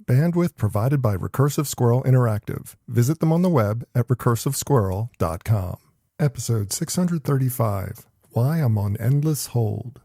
Bandwidth provided by Recursive Squirrel Interactive. Visit them on the web at recursivesquirrel.com. Episode 635, Why I'm on Endless Hold.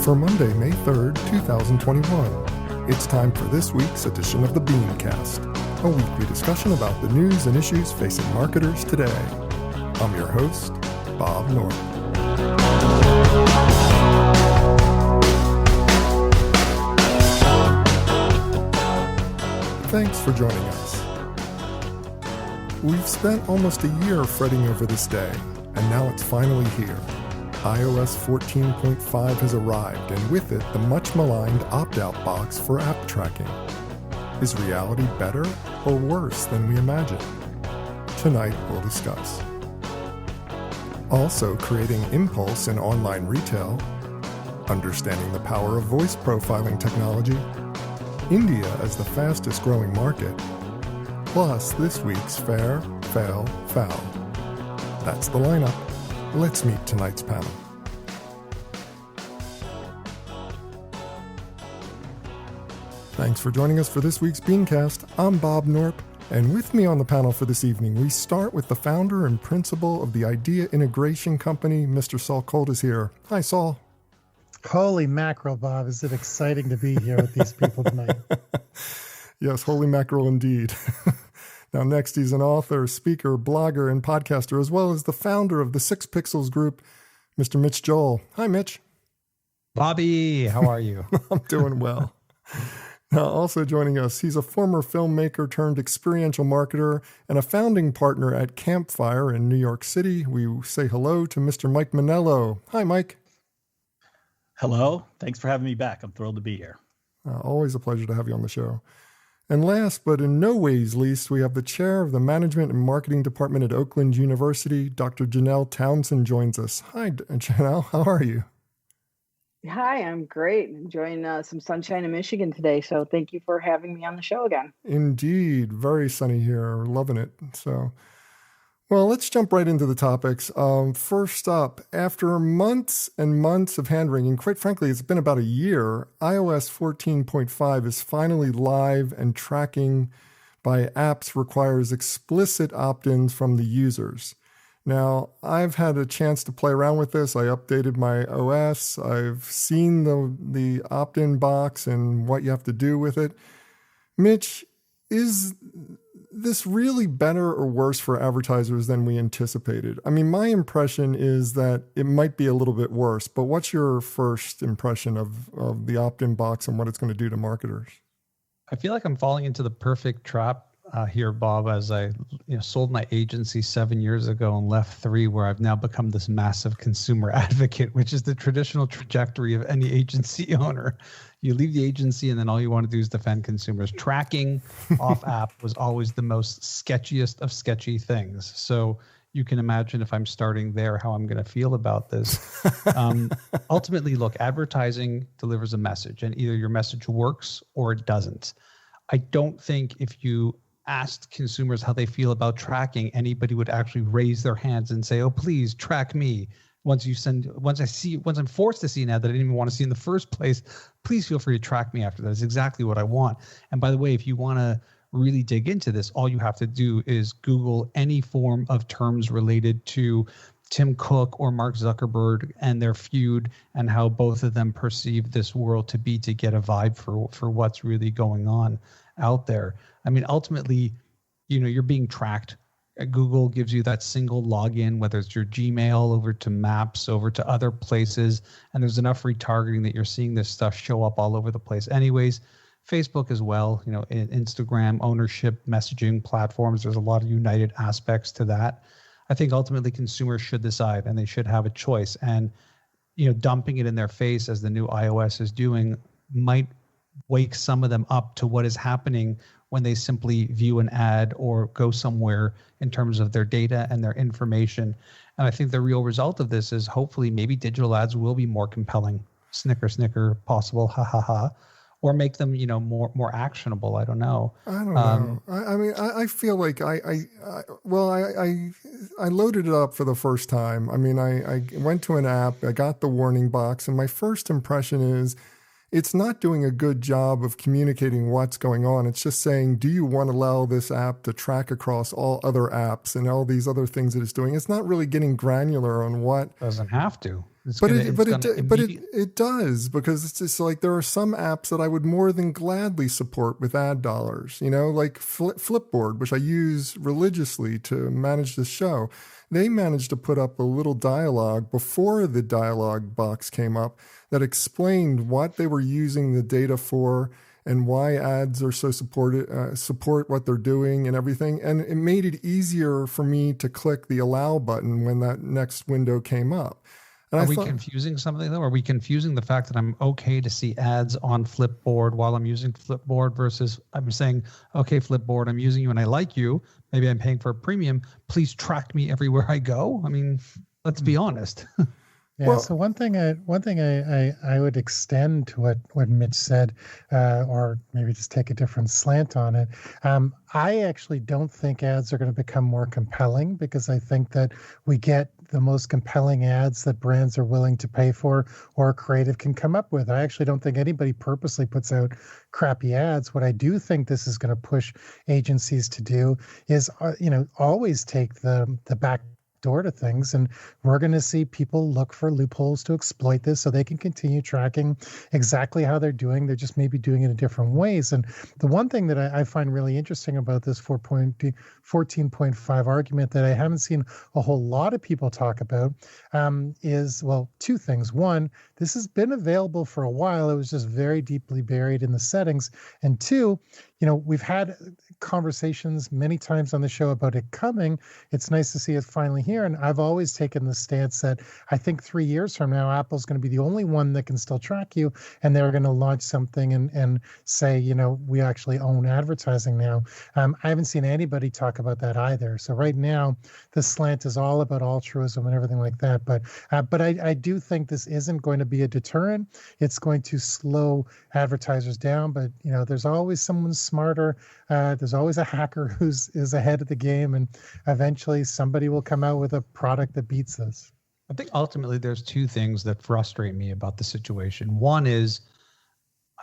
For Monday, May 3rd, 2021, it's time for this week's edition of the BeanCast, a weekly discussion about the news and issues facing marketers today. I'm your host, Bob North. Thanks for joining us. We've spent almost a year fretting over this day, and now it's finally here. iOS 14.5 has arrived, and with it, the much-maligned opt-out box for app tracking. Is reality better or worse than we imagined? Tonight, we'll discuss. Also, creating impulse in online retail, understanding the power of voice profiling technology, India as the fastest-growing market, plus this week's Fair, Fail, Foul. That's the lineup. Let's meet tonight's panel. Thanks for joining us for this week's BeanCast. I'm Bob Norp, and with me on the panel for this evening, we start with the founder and principal of the Idea Integration Company. Mr. Saul Colt is here. Hi, Saul. Holy mackerel, Bob. Is it exciting to be here with these people tonight? Yes, holy mackerel indeed. Now, next, he's an author, speaker, blogger, and podcaster, as well as the founder of the 6 Pixels Group, Mr. Mitch Joel. Hi, Mitch. Bobby, how are you? I'm doing well. Now, also joining us, he's a former filmmaker turned experiential marketer and a founding partner at Campfire in New York City. We say hello to Mr. Mike Monello. Hi, Mike. Hello. Thanks for having me back. I'm thrilled to be here. Always a pleasure to have you on the show. And last, but in no ways least, we have the chair of the Management and Marketing Department at Oakland University, Dr. Janell Townsend joins us. Hi, Janell. How are you? Hi, I'm great. Enjoying some sunshine in Michigan today. So thank you for having me on the show again. Indeed. Very sunny here. Loving it. So, well, let's jump right into the topics. First up, after months and months of hand-wringing, quite frankly, it's been about a year, iOS 14.5 is finally live, and tracking by apps requires explicit opt-ins from the users. Now, I've had a chance to play around with this. I updated my OS. I've seen the opt-in box and what you have to do with it. Mitch, is this really better or worse for advertisers than we anticipated? I mean, my impression is that it might be a little bit worse, but what's your first impression of the opt-in box and what it's going to do to marketers? I feel like I'm falling into the perfect trap here, Bob, as I sold my agency 7 years ago and left 3, where I've now become this massive consumer advocate, which is the traditional trajectory of any agency owner. You leave the agency and then all you want to do is defend consumers. Tracking off app was always the most sketchiest of sketchy things. So you can imagine if I'm starting there, how I'm going to feel about this. Ultimately, look, advertising delivers a message, and either your message works or it doesn't. I don't think if you asked consumers how they feel about tracking, anybody would actually raise their hands and say, oh, please track me. Once I'm forced to see an ad that I didn't even want to see in the first place, please feel free to track me after that. It's exactly what I want. And by the way, if you want to really dig into this, all you have to do is Google any form of terms related to Tim Cook or Mark Zuckerberg and their feud, and how both of them perceive this world to be, to get a vibe for what's really going on out there. I mean, ultimately, you're being tracked. Google gives you that single login, whether it's your Gmail, over to Maps, over to other places, and there's enough retargeting that you're seeing this stuff show up all over the place. Anyways, Facebook as well, Instagram, ownership, messaging platforms, there's a lot of united aspects to that. I think ultimately consumers should decide, and they should have a choice. And, dumping it in their face as the new iOS is doing might wake some of them up to what is happening when they simply view an ad or go somewhere in terms of their data and their information. And I think the real result of this is hopefully maybe digital ads will be more compelling. Snicker, snicker, possible, ha ha ha, or make them, more actionable. I don't know. I don't know. I mean, I feel like I loaded it up for the first time. I mean, I went to an app, I got the warning box, and my first impression is it's not doing a good job of communicating what's going on. It's just saying, do you want to allow this app to track across all other apps and all these other things that it's doing? It's not really getting granular on what. Doesn't have to. But it does, because it's just like there are some apps that I would more than gladly support with ad dollars, like Flipboard, which I use religiously to manage the show. They managed to put up a little dialogue before the dialogue box came up that explained what they were using the data for and why ads are so support what they're doing and everything. And it made it easier for me to click the allow button when that next window came up. Are we confusing something though? Are we confusing the fact that I'm okay to see ads on Flipboard while I'm using Flipboard versus I'm saying, okay, Flipboard, I'm using you and I like you. Maybe I'm paying for a premium. Please track me everywhere I go. I mean, let's be honest. Yeah. Well, so one thing I would extend to what Mitch said, or maybe just take a different slant on it. I actually don't think ads are going to become more compelling, because I think that we get the most compelling ads that brands are willing to pay for or creative can come up with. I actually don't think anybody purposely puts out crappy ads. What I do think this is going to push agencies to do is, always take the back door to things, and we're going to see people look for loopholes to exploit this so they can continue tracking exactly how they're doing. They're just maybe doing it in different ways. And the one thing that I find really interesting about this 14.5 argument that I haven't seen a whole lot of people talk about is, well, two things. One, this has been available for a while. It was just very deeply buried in the settings. And two, we've had conversations many times on the show about it coming. It's nice to see it finally here. And I've always taken the stance that I think 3 years from now, Apple's going to be the only one that can still track you. And they're going to launch something and say, we actually own advertising now. I haven't seen anybody talk about that either. So right now, the slant is all about altruism and everything like that. But I do think this isn't going to be a deterrent. It's going to slow advertisers down. But, there's always someone smarter. There's always a hacker is ahead of the game, and eventually somebody will come out with a product that beats this. I think ultimately there's two things that frustrate me about the situation. One is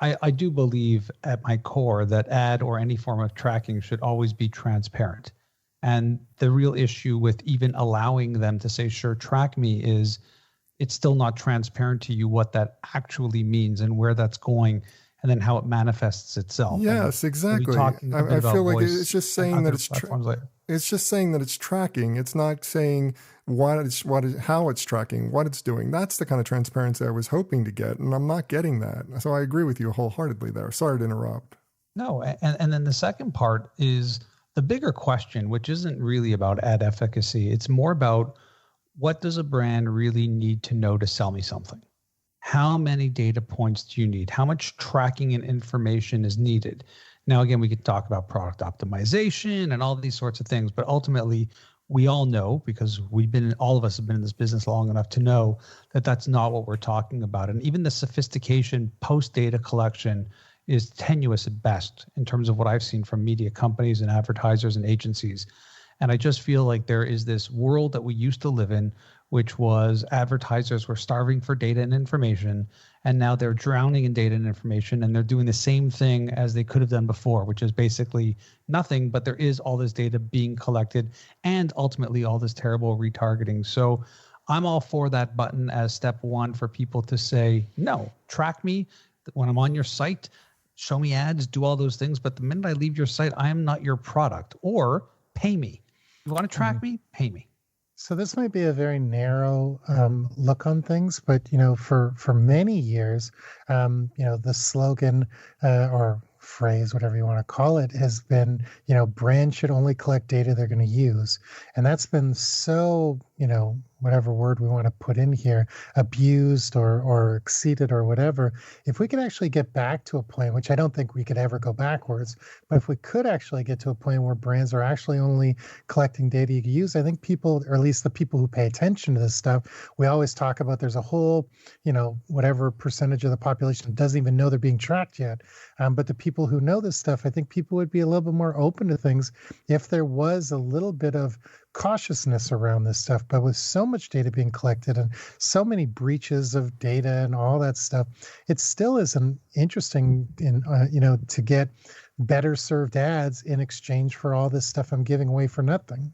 I do believe at my core that ad or any form of tracking should always be transparent. And the real issue with even allowing them to say, sure, track me, is it's still not transparent to you what that actually means and where that's going, and then how it manifests itself. Yes, exactly. I feel like it's just saying that it's just saying that it's tracking. It's not saying how it's tracking, what it's doing. That's the kind of transparency I was hoping to get, and I'm not getting that. So I agree with you wholeheartedly there. Sorry to interrupt. No, and then the second part is the bigger question, which isn't really about ad efficacy. It's more about, what does a brand really need to know to sell me something? How many data points do you need? How much tracking and information is needed? Now, again, we could talk about product optimization and all these sorts of things, but ultimately we all know, because all of us have been in this business long enough to know that that's not what we're talking about. And even the sophistication post data collection is tenuous at best in terms of what I've seen from media companies and advertisers and agencies. And I just feel like there is this world that we used to live in, which was advertisers were starving for data and information, and now they're drowning in data and information, and they're doing the same thing as they could have done before, which is basically nothing, but there is all this data being collected and ultimately all this terrible retargeting. So I'm all for that button as step one for people to say, no, track me when I'm on your site, show me ads, do all those things. But the minute I leave your site, I am not your product, or pay me. You want to track me? Pay me. So this might be a very narrow look on things, but for many years, the slogan or phrase, whatever you want to call it, has been, brands should only collect data they're going to use, and that's been so whatever word we want to put in here, abused or exceeded or whatever, if we could actually get back to a point, which I don't think we could ever go backwards, but if we could actually get to a point where brands are actually only collecting data you can use, I think people, or at least the people who pay attention to this stuff, we always talk about there's a whole, whatever percentage of the population doesn't even know they're being tracked yet. But the people who know this stuff, I think people would be a little bit more open to things if there was a little bit of cautiousness around this stuff. But with so much data being collected and so many breaches of data and all that stuff, it still is an interesting to get better served ads in exchange for all this stuff I'm giving away for nothing.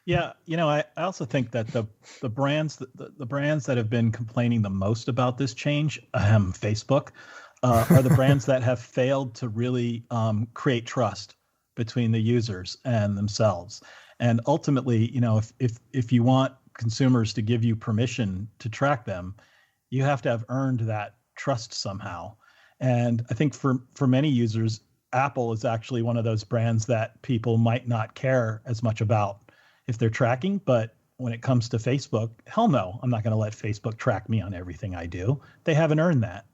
Yeah, I also think that the brands that have been complaining the most about this change, Facebook, are the brands that have failed to really create trust between the users and themselves. And ultimately, if you want consumers to give you permission to track them, you have to have earned that trust somehow. And I think for many users, Apple is actually one of those brands that people might not care as much about if they're tracking. But when it comes to Facebook, hell no, I'm not going to let Facebook track me on everything I do. They haven't earned that.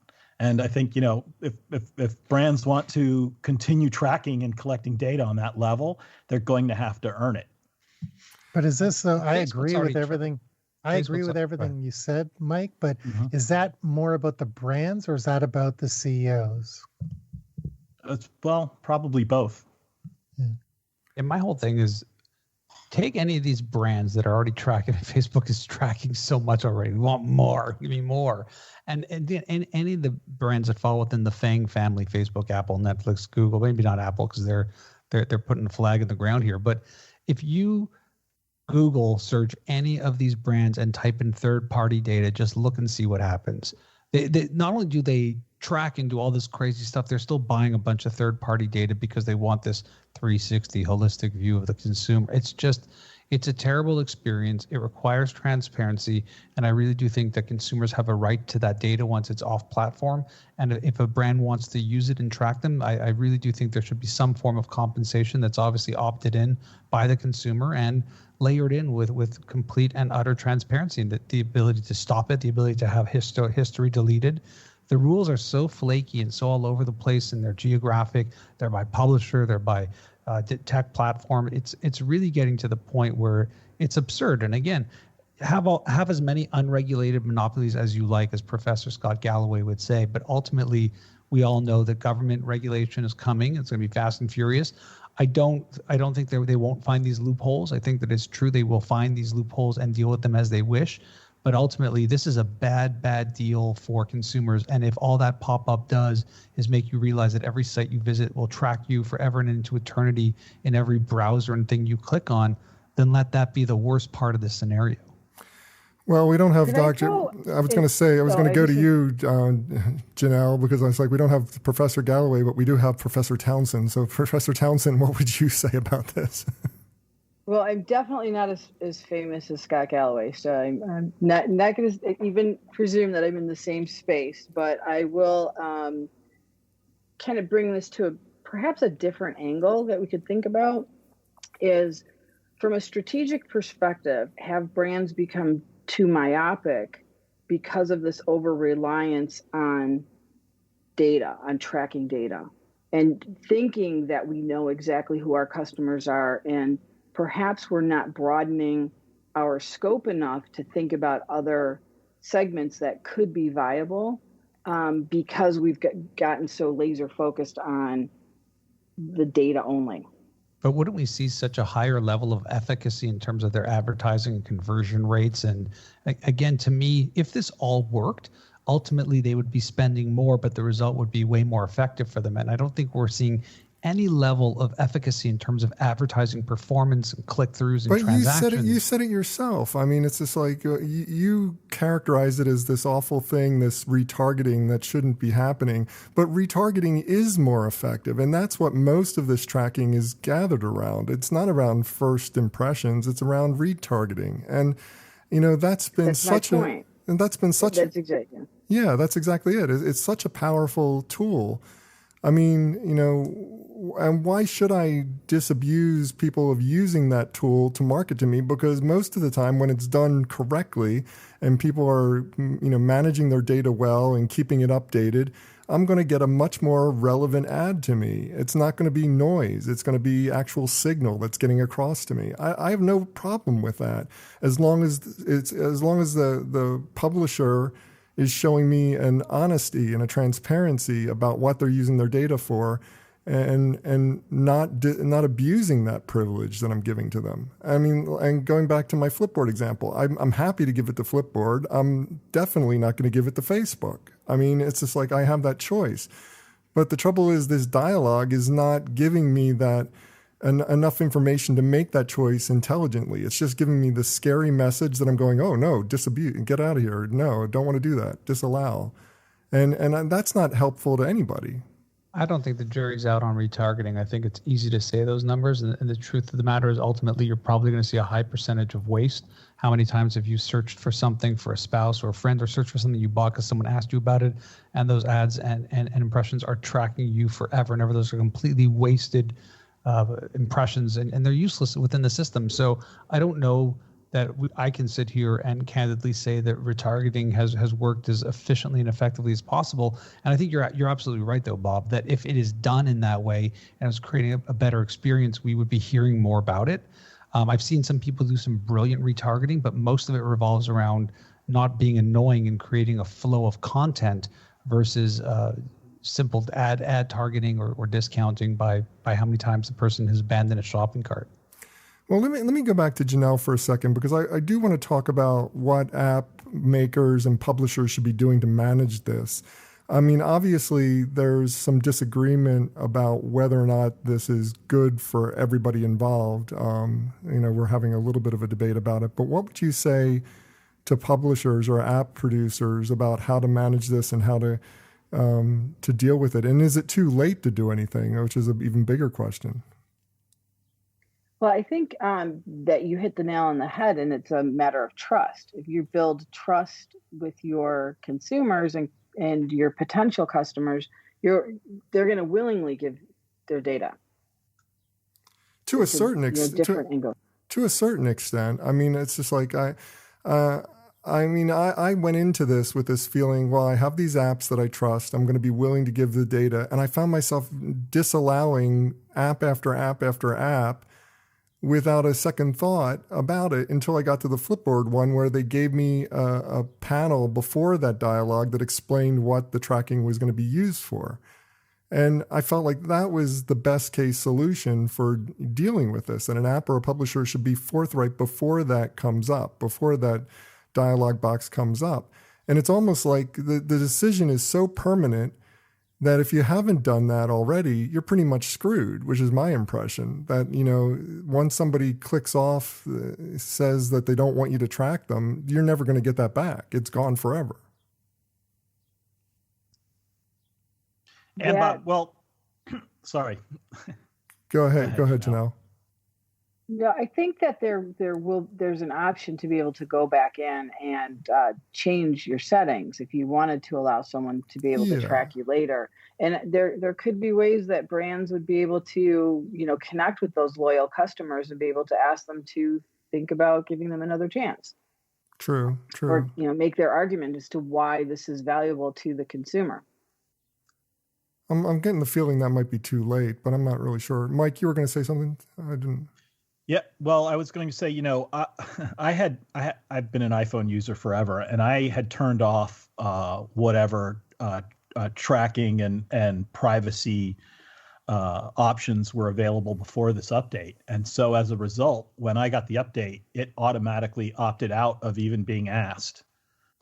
And I think, if brands want to continue tracking and collecting data on that level, they're going to have to earn it. But is this, I agree with everything. I agree with everything you said, Mike, but is that more about the brands or is that about the CEOs? Probably both. Yeah. And my whole thing is, take any of these brands that are already tracking. Facebook is tracking so much already. We want more. Give me more. And any of the brands that fall within the FANG family, Facebook, Apple, Netflix, Google, maybe not Apple because they're putting a flag in the ground here. But if you Google search any of these brands and type in third-party data, just look and see what happens. They not only do they track and do all this crazy stuff, they're still buying a bunch of third-party data because they want this 360 holistic view of the consumer. It's a terrible experience. It requires transparency. And I really do think that consumers have a right to that data once it's off platform. And if a brand wants to use it and track them, I really do think there should be some form of compensation that's obviously opted in by the consumer and layered in with complete and utter transparency and the ability to stop it, the ability to have history deleted. The rules are so flaky and so all over the place, and they're geographic, they're by publisher, they're by tech platform. It's really getting to the point where it's absurd. And again, have as many unregulated monopolies as you like, as Professor Scott Galloway would say. But ultimately, we all know that government regulation is coming. It's going to be fast and furious. I don't think they won't find these loopholes. I think that it's true they will find these loopholes and deal with them as they wish. But ultimately, this is a bad deal for consumers. And if all that pop-up does is make you realize that every site you visit will track you forever and into eternity in every browser and thing you click on, then let that be the worst part of the scenario. Well, we don't have Dr. I was going to go to you, Janelle, because I was like, we don't have Professor Galloway, but we do have Professor Townsend. So, Professor Townsend, what would you say about this? Well, I'm definitely not as famous as Scott Galloway, so I'm not going to even presume that I'm in the same space. But I will kind of bring this to perhaps a different angle that we could think about. Is from a strategic perspective, have brands become too myopic because of this over-reliance on data, on tracking data, and thinking that we know exactly who our customers are, and perhaps we're not broadening our scope enough to think about other segments that could be viable because we've gotten so laser focused on the data only. But wouldn't we see such a higher level of efficacy in terms of their advertising and conversion rates? And again, to me, if this all worked, ultimately they would be spending more, but the result would be way more effective for them. And I don't think we're seeing any level of efficacy in terms of advertising performance and click-throughs and transactions. But you said it yourself. I mean, it's just like you characterize it as this awful thing, this retargeting that shouldn't be happening. But retargeting is more effective, and that's what most of this tracking is gathered around. It's not around first impressions. It's around retargeting. And, that's been such a point. And that's been such That's exactly. Yeah, that's exactly it. It's such a powerful tool. I mean, and why should I disabuse people of using that tool to market to me? Because most of the time when it's done correctly and people are, managing their data well and keeping it updated, I'm going to get a much more relevant ad to me. It's not going to be noise. It's going to be actual signal that's getting across to me. I have no problem with that as long as the publisher is showing me an honesty and a transparency about what they're using their data for, and not abusing that privilege that I'm giving to them. I mean, and going back to my Flipboard example, I'm happy to give it to Flipboard. I'm definitely not going to give it to Facebook. I mean, it's just like I have that choice. But the trouble is this dialogue is not giving me that enough information to make that choice intelligently. It's just giving me the scary message that I'm going, oh no, disabuse, get out of here. No, don't want to do that. Disallow. And that's not helpful to anybody. I don't think the jury's out on retargeting. I think it's easy to say those numbers. And the truth of the matter is ultimately you're probably going to see a high percentage of waste. How many times have you searched for something for a spouse or a friend, or searched for something you bought because someone asked you about it, and those ads and impressions are tracking you forever and ever? Those are completely wasted impressions, and they're useless within the system. So I don't know that I can sit here and candidly say that retargeting has worked as efficiently and effectively as possible. And I think you're absolutely right, though, Bob, that if it is done in that way and it's creating a better experience, we would be hearing more about it. I've seen some people do some brilliant retargeting, but most of it revolves around not being annoying and creating a flow of content versus simple ad targeting or discounting by how many times the person has abandoned a shopping cart. Well, let me go back to Janell for a second, because I do want to talk about what app makers and publishers should be doing to manage this. I mean, obviously, there's some disagreement about whether or not this is good for everybody involved. We're having a little bit of a debate about it. But what would you say to publishers or app producers about how to manage this and how to deal with it? And is it too late to do anything, which is an even bigger question? Well, I think that you hit the nail on the head, and it's a matter of trust. If you build trust with your consumers and your potential customers, they're going to willingly give their data. To a certain extent. To a certain extent. I mean, it's just like I went into this with this feeling, well, I have these apps that I trust. I'm going to be willing to give the data. And I found myself disallowing app after app after app without a second thought about it until I got to the Flipboard one, where they gave me a panel before that dialogue that explained what the tracking was going to be used for. And I felt like that was the best case solution for dealing with this. And an app or a publisher should be forthright before that comes up, before that dialog box comes up. And it's almost like the decision is so permanent that if you haven't done that already, you're pretty much screwed, which is my impression. That, once somebody clicks off, says that they don't want you to track them, you're never going to get that back. It's gone forever. And Bob, sorry. Go ahead, Janell. Yeah, I think that there's an option to be able to go back in and change your settings if you wanted to allow someone to be able to track you later. And there could be ways that brands would be able to, connect with those loyal customers and be able to ask them to think about giving them another chance. True. Or, make their argument as to why this is valuable to the consumer. I'm getting the feeling that might be too late, but I'm not really sure. Mike, you were going to say something? I didn't. Yeah, well, I was going to say, I've been an iPhone user forever, and I had turned off whatever tracking and privacy options were available before this update. And so as a result, when I got the update, it automatically opted out of even being asked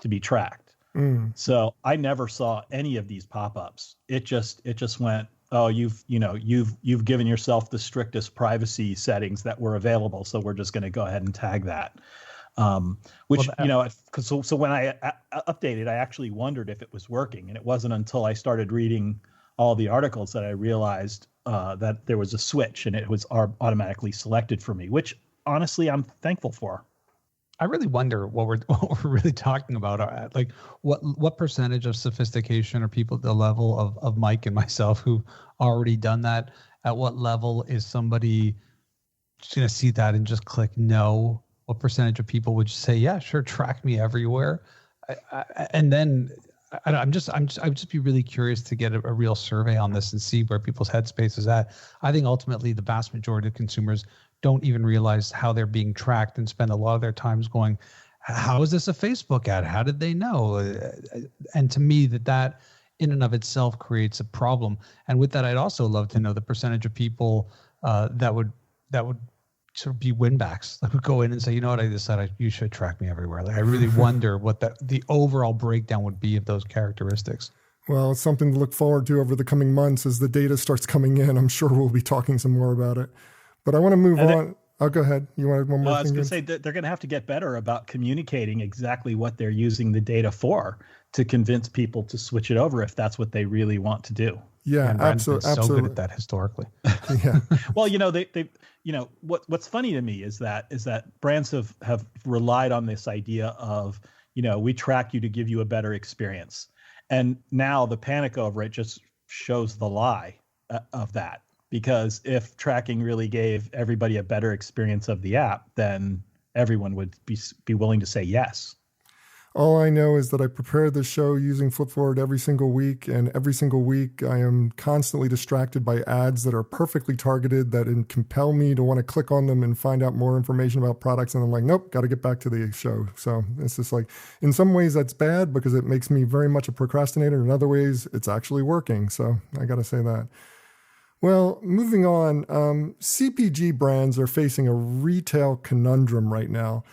to be tracked. So I never saw any of these pop-ups. It just went, oh, you've given yourself the strictest privacy settings that were available, so we're just going to go ahead and tag that. So when I updated, I actually wondered if it was working, and it wasn't until I started reading all the articles that I realized that there was a switch and it was automatically selected for me, which honestly I'm thankful for. I really wonder what we're what we're really talking about. Like, what percentage of sophistication are people at the level of Mike and myself who've already done that? At what level is somebody just going to see that and just click no? What percentage of people would say, yeah, sure, track me everywhere? And then I would just be really curious to get a real survey on this and see where people's headspace is at. I think ultimately the vast majority of consumers don't even realize how they're being tracked and spend a lot of their times going, how is this a Facebook ad? How did they know? And to me, that in and of itself creates a problem. And with that, I'd also love to know the percentage of people that would sort of be winbacks that would go in and say, you know what, I decided you should track me everywhere. Like, I really wonder what the overall breakdown would be of those characteristics. Well, it's something to look forward to over the coming months as the data starts coming in. I'm sure we'll be talking some more about it. But I want to move on. Oh, go ahead. You wanted one more thing? I was going to say that they're going to have to get better about communicating exactly what they're using the data for to convince people to switch it over if that's what they really want to do. Yeah, absolutely. So good at that historically. Yeah. Well, what's funny to me is that brands have relied on this idea of, we track you to give you a better experience. And now the panic over it just shows the lie of that. Because if tracking really gave everybody a better experience of the app, then everyone would be willing to say yes. All I know is that I prepare the show using FlipForward every single week, and every single week I am constantly distracted by ads that are perfectly targeted that compel me to want to click on them and find out more information about products. And I'm like, nope, got to get back to the show. So it's just like, in some ways that's bad because it makes me very much a procrastinator. In other ways, it's actually working. So I got to say that. Well, moving on, CPG brands are facing a retail conundrum right now.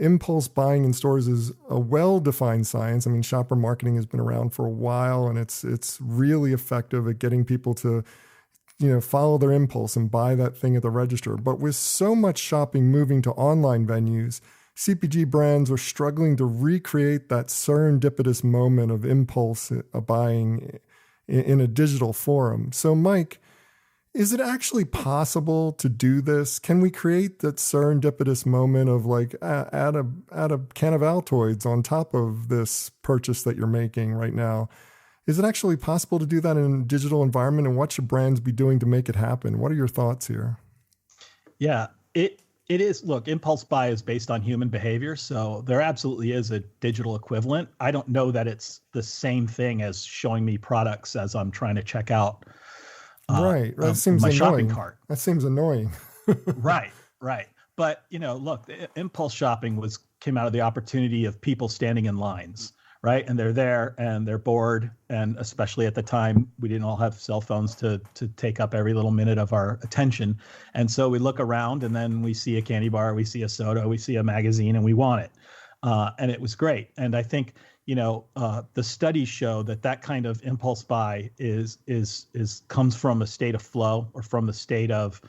Impulse buying in stores is a well-defined science. I mean, shopper marketing has been around for a while, and it's really effective at getting people to, follow their impulse and buy that thing at the register. But with so much shopping moving to online venues, CPG brands are struggling to recreate that serendipitous moment of impulse buying in a digital forum. So, Mike, is it actually possible to do this? Can we create that serendipitous moment of like add a can of Altoids on top of this purchase that you're making right now? Is it actually possible to do that in a digital environment? And what should brands be doing to make it happen? What are your thoughts here? Yeah, it is. Look, impulse buy is based on human behavior. So there absolutely is a digital equivalent. I don't know that it's the same thing as showing me products as I'm trying to check out. Right. That seems my annoying. shopping cart. That seems annoying. Right. But look, impulse shopping came out of the opportunity of people standing in lines, right? And they're there and they're bored, and especially at the time we didn't all have cell phones to take up every little minute of our attention. And so we look around and then we see a candy bar, we see a soda, we see a magazine, and we want it. And it was great. And I think the studies show that kind of impulse buy comes from a state of flow, or from the state of,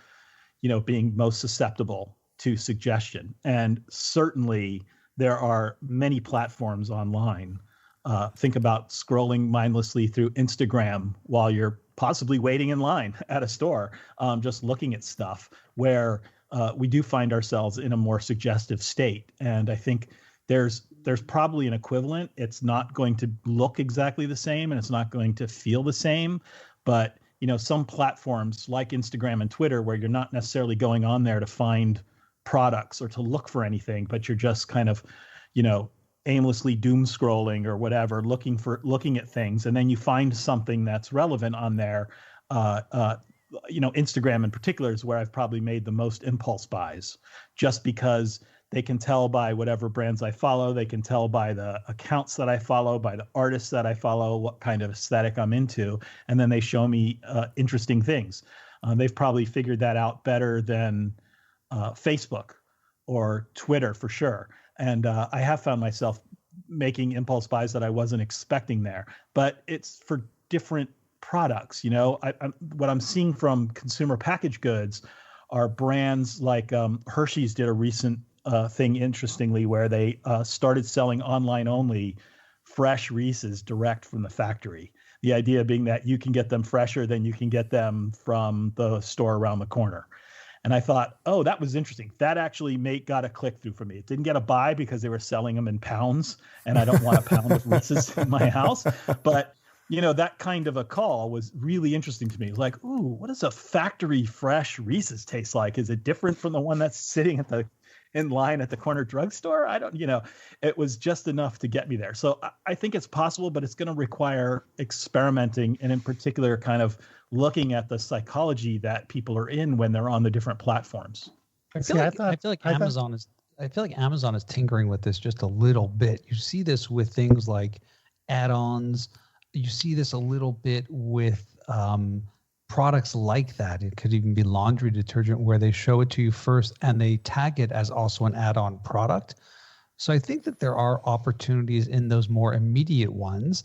being most susceptible to suggestion. And certainly there are many platforms online. Think about scrolling mindlessly through Instagram while you're possibly waiting in line at a store, just looking at stuff where we do find ourselves in a more suggestive state. And I think there's probably an equivalent. It's not going to look exactly the same and it's not going to feel the same, but some platforms like Instagram and Twitter, where you're not necessarily going on there to find products or to look for anything, but you're just kind of, aimlessly doom scrolling or whatever, looking at things, and then you find something that's relevant on there. Instagram in particular is where I've probably made the most impulse buys, just because they can tell by whatever brands I follow. They can tell by the accounts that I follow, by the artists that I follow, what kind of aesthetic I'm into. And then they show me interesting things. They've probably figured that out better than Facebook or Twitter for sure. And I have found myself making impulse buys that I wasn't expecting there. But it's for different products. What I'm seeing from consumer packaged goods are brands like Hershey's did a recent thing, interestingly, where they started selling online only fresh Reeses direct from the factory. The idea being that you can get them fresher than you can get them from the store around the corner. And I thought, oh, that was interesting. That actually got a click through for me. It didn't get a buy because they were selling them in pounds, and I don't want a pound of Reese's in my house. But that kind of a call was really interesting to me. It was like, ooh, what does a factory fresh Reese's taste like? Is it different from the one that's sitting in line at the corner drugstore? I don't, it was just enough to get me there. So I think it's possible, but it's going to require experimenting, and in particular, kind of looking at the psychology that people are in when they're on the different platforms. I feel like Amazon is tinkering with this just a little bit. You see this with things like add-ons. You see this a little bit with products like that. It could even be laundry detergent, where they show it to you first and they tag it as also an add-on product. So I think that there are opportunities in those more immediate ones.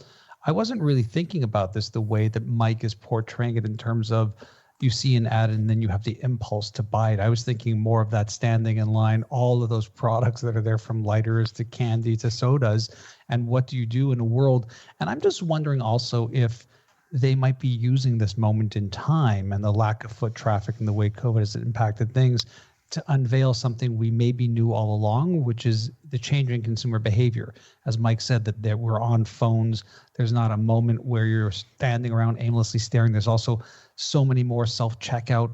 I wasn't really thinking about this the way that Mike is portraying it, in terms of you see an ad and then you have the impulse to buy it. I was thinking more of that standing in line, all of those products that are there, from lighters to candy to sodas, and what do you do in a world? And I'm just wondering also if they might be using this moment in time and the lack of foot traffic and the way COVID has impacted things to unveil something we maybe knew all along, which is the change in consumer behavior. As Mike said, that we're on phones. There's not a moment where you're standing around aimlessly staring. There's also so many more self-checkout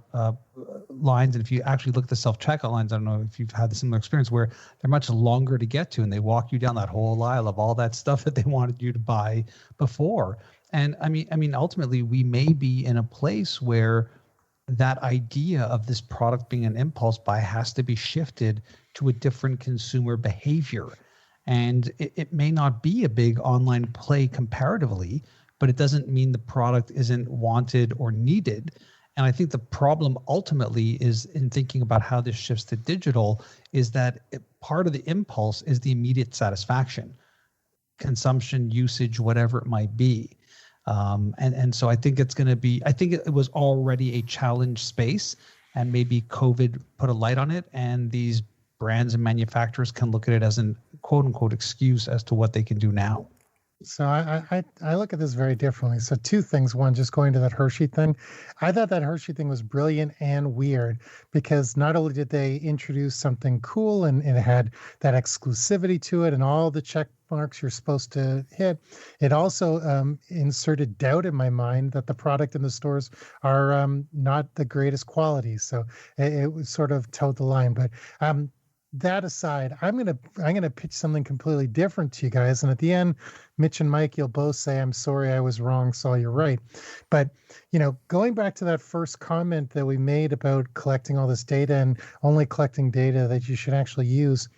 lines. And if you actually look at the self-checkout lines, I don't know if you've had the similar experience, where they're much longer to get to, and they walk you down that whole aisle of all that stuff that they wanted you to buy before. And I mean, ultimately, we may be in a place where that idea of this product being an impulse buy has to be shifted to a different consumer behavior. And it may not be a big online play comparatively, but it doesn't mean the product isn't wanted or needed. And I think the problem ultimately is, in thinking about how this shifts to digital, is that part of the impulse is the immediate satisfaction, consumption, usage, whatever it might be. And so I think it's going to be, I think it was already a challenge space, and maybe COVID put a light on it, and these brands and manufacturers can look at it as an quote unquote excuse as to what they can do now. So I look at this very differently. So two things. One, just going to that Hershey thing. I thought that Hershey thing was brilliant and weird, because not only did they introduce something cool and it had that exclusivity to it and all the check marks you're supposed to hit, it also inserted doubt in my mind that the product in the stores are not the greatest quality. So it was sort of towed the line. But that aside, I'm gonna pitch something completely different to you guys. And at the end, Mitch and Mike, you'll both say, "I'm sorry, I was wrong, Saul, you're right." But going back to that first comment that we made about collecting all this data and only collecting data that you should actually use,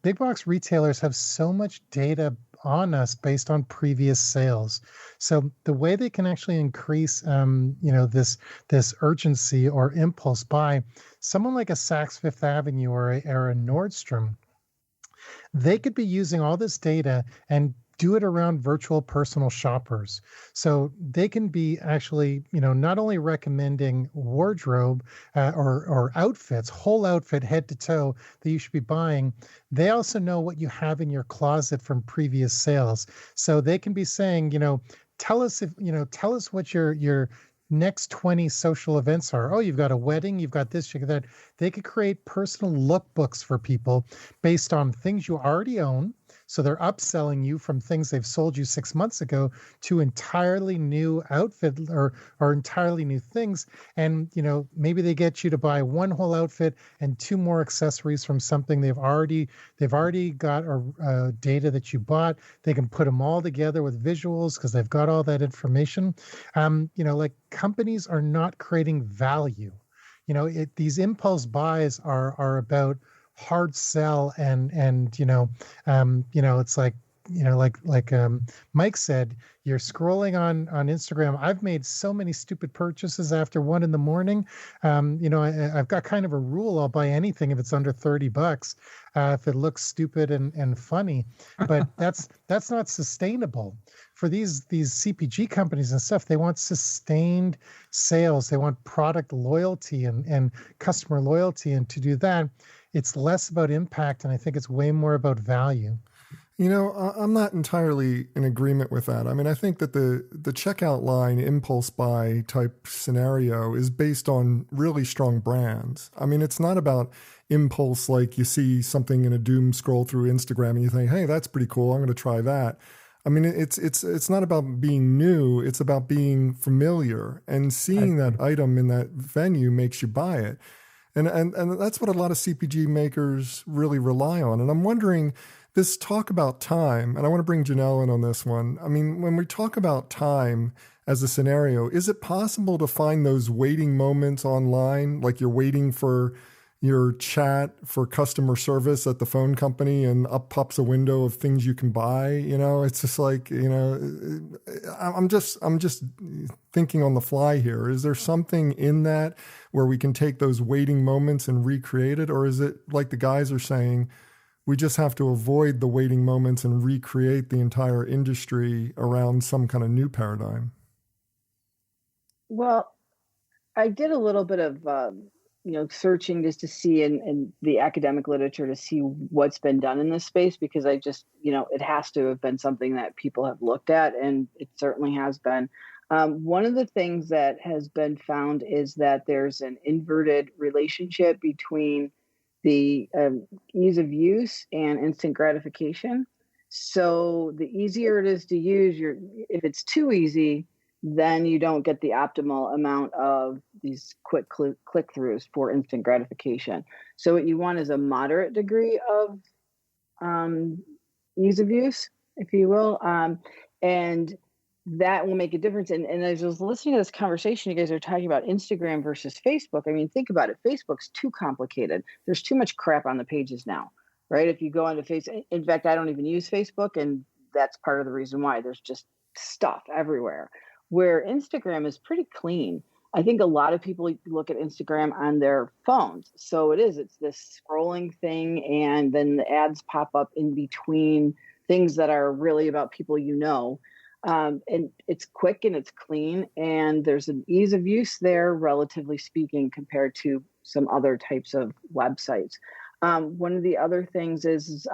big box retailers have so much data on us based on previous sales. So the way they can actually increase, this urgency or impulse buy, someone like a Saks Fifth Avenue or a Nordstrom, they could be using all this data and do it around virtual personal shoppers. So they can be actually, not only recommending wardrobe or outfits, whole outfit head to toe that you should be buying. They also know what you have in your closet from previous sales. So they can be saying, tell us what your next 20 social events are. Oh, you've got a wedding, you've got this, you've got that. They could create personal lookbooks for people based on things you already own. So they're upselling you from things they've sold you 6 months ago to entirely new outfit or entirely new things. And, maybe they get you to buy one whole outfit and two more accessories from something they've already got data that you bought. They can put them all together with visuals because they've got all that information. Like, companies are not creating value. These impulse buys are about hard sell and it's like Mike said, you're scrolling on Instagram. I've made so many stupid purchases after 1 a.m. I've got kind of a rule. I'll buy anything if it's under $30 if it looks stupid and funny, but that's not sustainable for these CPG companies and stuff. They want sustained sales. They want product loyalty and customer loyalty. And to do that, it's less about impact, and I think it's way more about value. I'm not entirely in agreement with that. I mean, I think that the checkout line impulse buy type scenario is based on really strong brands. I mean, it's not about impulse like you see something in a doom scroll through Instagram and you think, hey, that's pretty cool, I'm going to try that. I mean, it's not about being new. It's about being familiar, and seeing that item in that venue makes you buy it. And that's what a lot of CPG makers really rely on. And I'm wondering, this talk about time, and I want to bring Janell in on this one. I mean, when we talk about time as a scenario, is it possible to find those waiting moments online, like you're waiting for your chat for customer service at the phone company and up pops a window of things you can buy? It's just like, I'm just thinking on the fly here. Is there something in that where we can take those waiting moments and recreate it? Or is it like the guys are saying, we just have to avoid the waiting moments and recreate the entire industry around some kind of new paradigm? Well, I did a little bit of searching just to see in the academic literature to see what's been done in this space, because I just, it has to have been something that people have looked at, and it certainly has been. One of the things that has been found is that there's an inverted relationship between the ease of use and instant gratification. So the easier it is to use, if it's too easy, then you don't get the optimal amount of these quick click-throughs for instant gratification. So what you want is a moderate degree of ease of use, if you will, and that will make a difference. And as I was listening to this conversation, you guys are talking about Instagram versus Facebook. I mean, think about it. Facebook's too complicated. There's too much crap on the pages now, right? If you go onto Facebook, in fact, I don't even use Facebook, and that's part of the reason why. There's just stuff everywhere. Where Instagram is pretty clean. I think a lot of people look at Instagram on their phones. So it's this scrolling thing, and then the ads pop up in between things that are really about people and it's quick and it's clean, and there's an ease of use there, relatively speaking, compared to some other types of websites. One of the other things is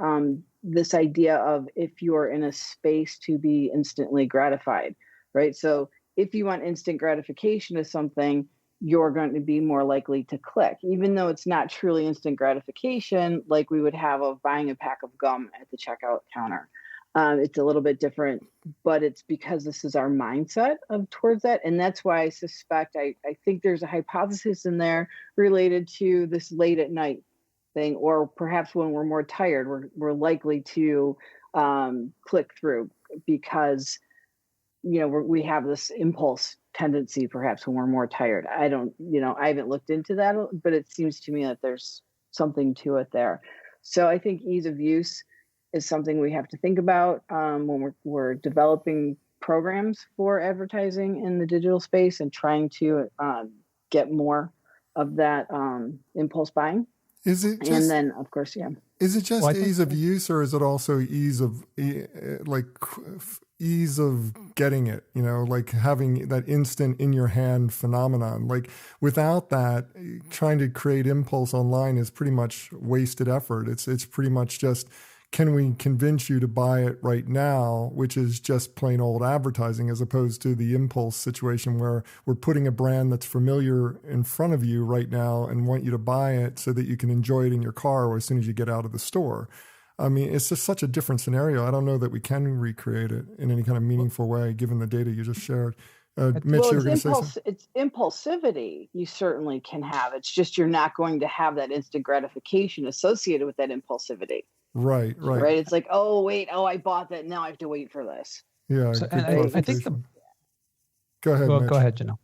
this idea of if you're in a space to be instantly gratified, right? So if you want instant gratification of something, you're going to be more likely to click, even though it's not truly instant gratification like we would have of buying a pack of gum at the checkout counter. It's a little bit different, but it's because this is our mindset towards that. And that's why I suspect, I think there's a hypothesis in there related to this late at night thing, or perhaps when we're more tired, we're likely to click through because, we have this impulse tendency perhaps when we're more tired. I haven't looked into that, but it seems to me that there's something to it there. So I think ease of use is something we have to think about when we're developing programs for advertising in the digital space and trying to get more of that impulse buying. Is it just, and then, of course, yeah. Is it just ease of use, or is it also ease of getting it? Like having that instant in your hand phenomenon. Like without that, trying to create impulse online is pretty much wasted effort. It's pretty much just, can we convince you to buy it right now, which is just plain old advertising, as opposed to the impulse situation where we're putting a brand that's familiar in front of you right now and want you to buy it so that you can enjoy it in your car or as soon as you get out of the store. I mean, it's just such a different scenario. I don't know that we can recreate it in any kind of meaningful way, given the data you just shared. Mitch, you were going to say something? It's impulsivity you certainly can have. It's just you're not going to have that instant gratification associated with that impulsivity. Right. It's like, I bought that. Now I have to wait for this. Yeah. So, and I think go ahead. Well, Mitch. go ahead, Janell.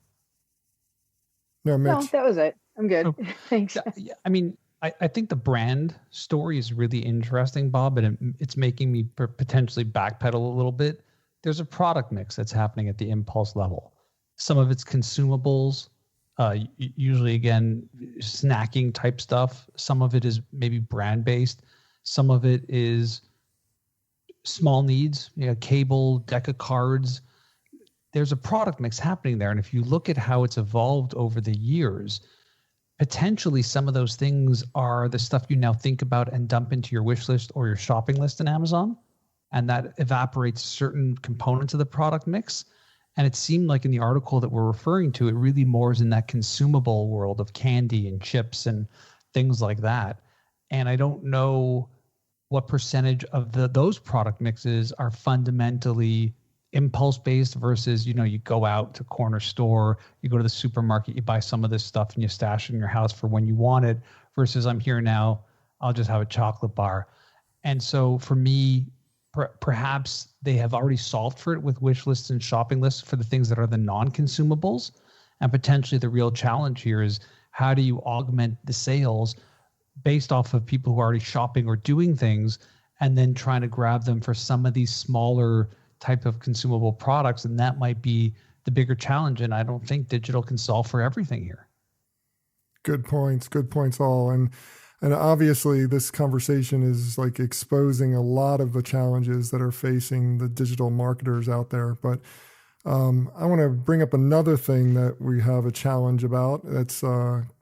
No, that was it. I'm good. Oh, Thanks. Yeah, I mean, I think the brand story is really interesting, Bob, and it's making me potentially backpedal a little bit. There's a product mix that's happening at the impulse level. Some of it's consumables, usually, again, snacking type stuff. Some of it is maybe brand based. Some of it is small needs, cable, deck of cards. There's a product mix happening there. And if you look at how it's evolved over the years, potentially some of those things are the stuff you now think about and dump into your wish list or your shopping list in Amazon. and that evaporates certain components of the product mix. And it seemed like in the article that we're referring to, it really more is in that consumable world of candy and chips and things like that. And I don't know what percentage of those product mixes are fundamentally impulse based versus, you go out to corner store, you go to the supermarket, you buy some of this stuff and you stash it in your house for when you want it, versus I'm here now, I'll just have a chocolate bar. And so for me, perhaps they have already solved for it with wish lists and shopping lists for the things that are the non-consumables. And potentially the real challenge here is, how do you augment the sales based off of people who are already shopping or doing things, and then trying to grab them for some of these smaller type of consumable products? And that might be the bigger challenge. And I don't think digital can solve for everything here. Good points all. And obviously this conversation is like exposing a lot of the challenges that are facing the digital marketers out there. But I want to bring up another thing that we have a challenge about that's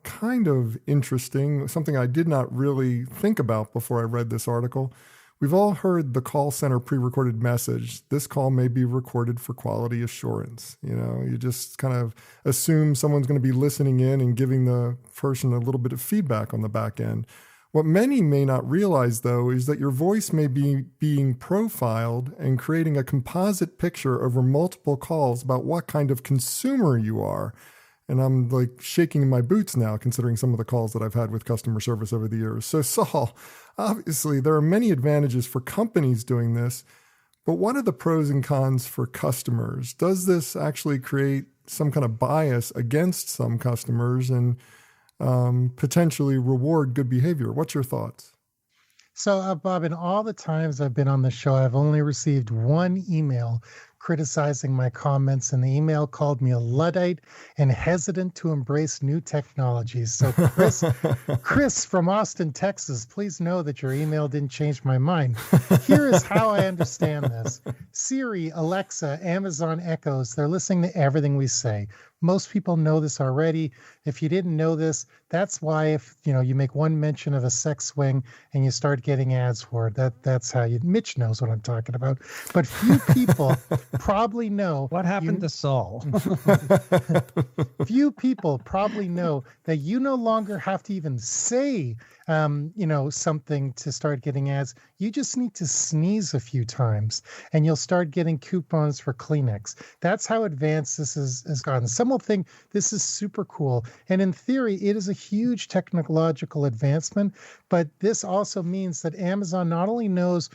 kind of interesting, something I did not really think about before I read this article. We've all heard the call center pre-recorded message. This call may be recorded for quality assurance. You just kind of assume someone's going to be listening in and giving the person a little bit of feedback on the back end. What many may not realize, though, is that your voice may be being profiled and creating a composite picture over multiple calls about what kind of consumer you are. And I'm like shaking in my boots now, considering some of the calls that I've had with customer service over the years. So Saul, obviously there are many advantages for companies doing this, but what are the pros and cons for customers? Does this actually create some kind of bias against some customers and potentially reward good behavior? What's your thoughts? So, Bob, in all the times I've been on the show, I've only received one email criticizing my comments, and the email called me a Luddite and hesitant to embrace new technologies. So Chris from Austin, Texas, please know that your email didn't change my mind. Here is how I understand this. Siri, Alexa, Amazon Echoes, they're listening to everything we say. Most people know this already. If you didn't know this, that's why if you make one mention of a sex swing and you start getting ads for it, that's how Mitch knows what I'm talking about. But few people probably know what happened to Saul. Few people probably know that you no longer have to even say something to start getting ads. You just need to sneeze a few times and you'll start getting coupons for Kleenex. That's how advanced this has gotten. Some will think this is super cool. And in theory, it is a huge technological advancement. But this also means that Amazon not only knows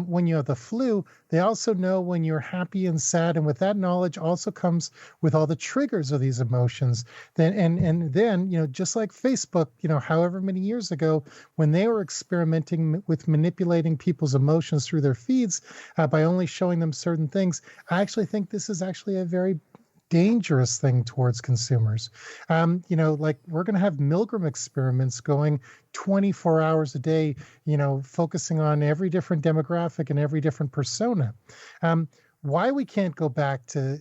when you have the flu, they also know when you're happy and sad. And with that knowledge also comes with all the triggers of these emotions. Then, just like Facebook, however many years ago, when they were experimenting with manipulating people's emotions through their feeds by only showing them certain things, I actually think this is actually a very dangerous thing towards consumers. Like we're going to have Milgram experiments going 24 hours a day, focusing on every different demographic and every different persona. Why we can't go back to,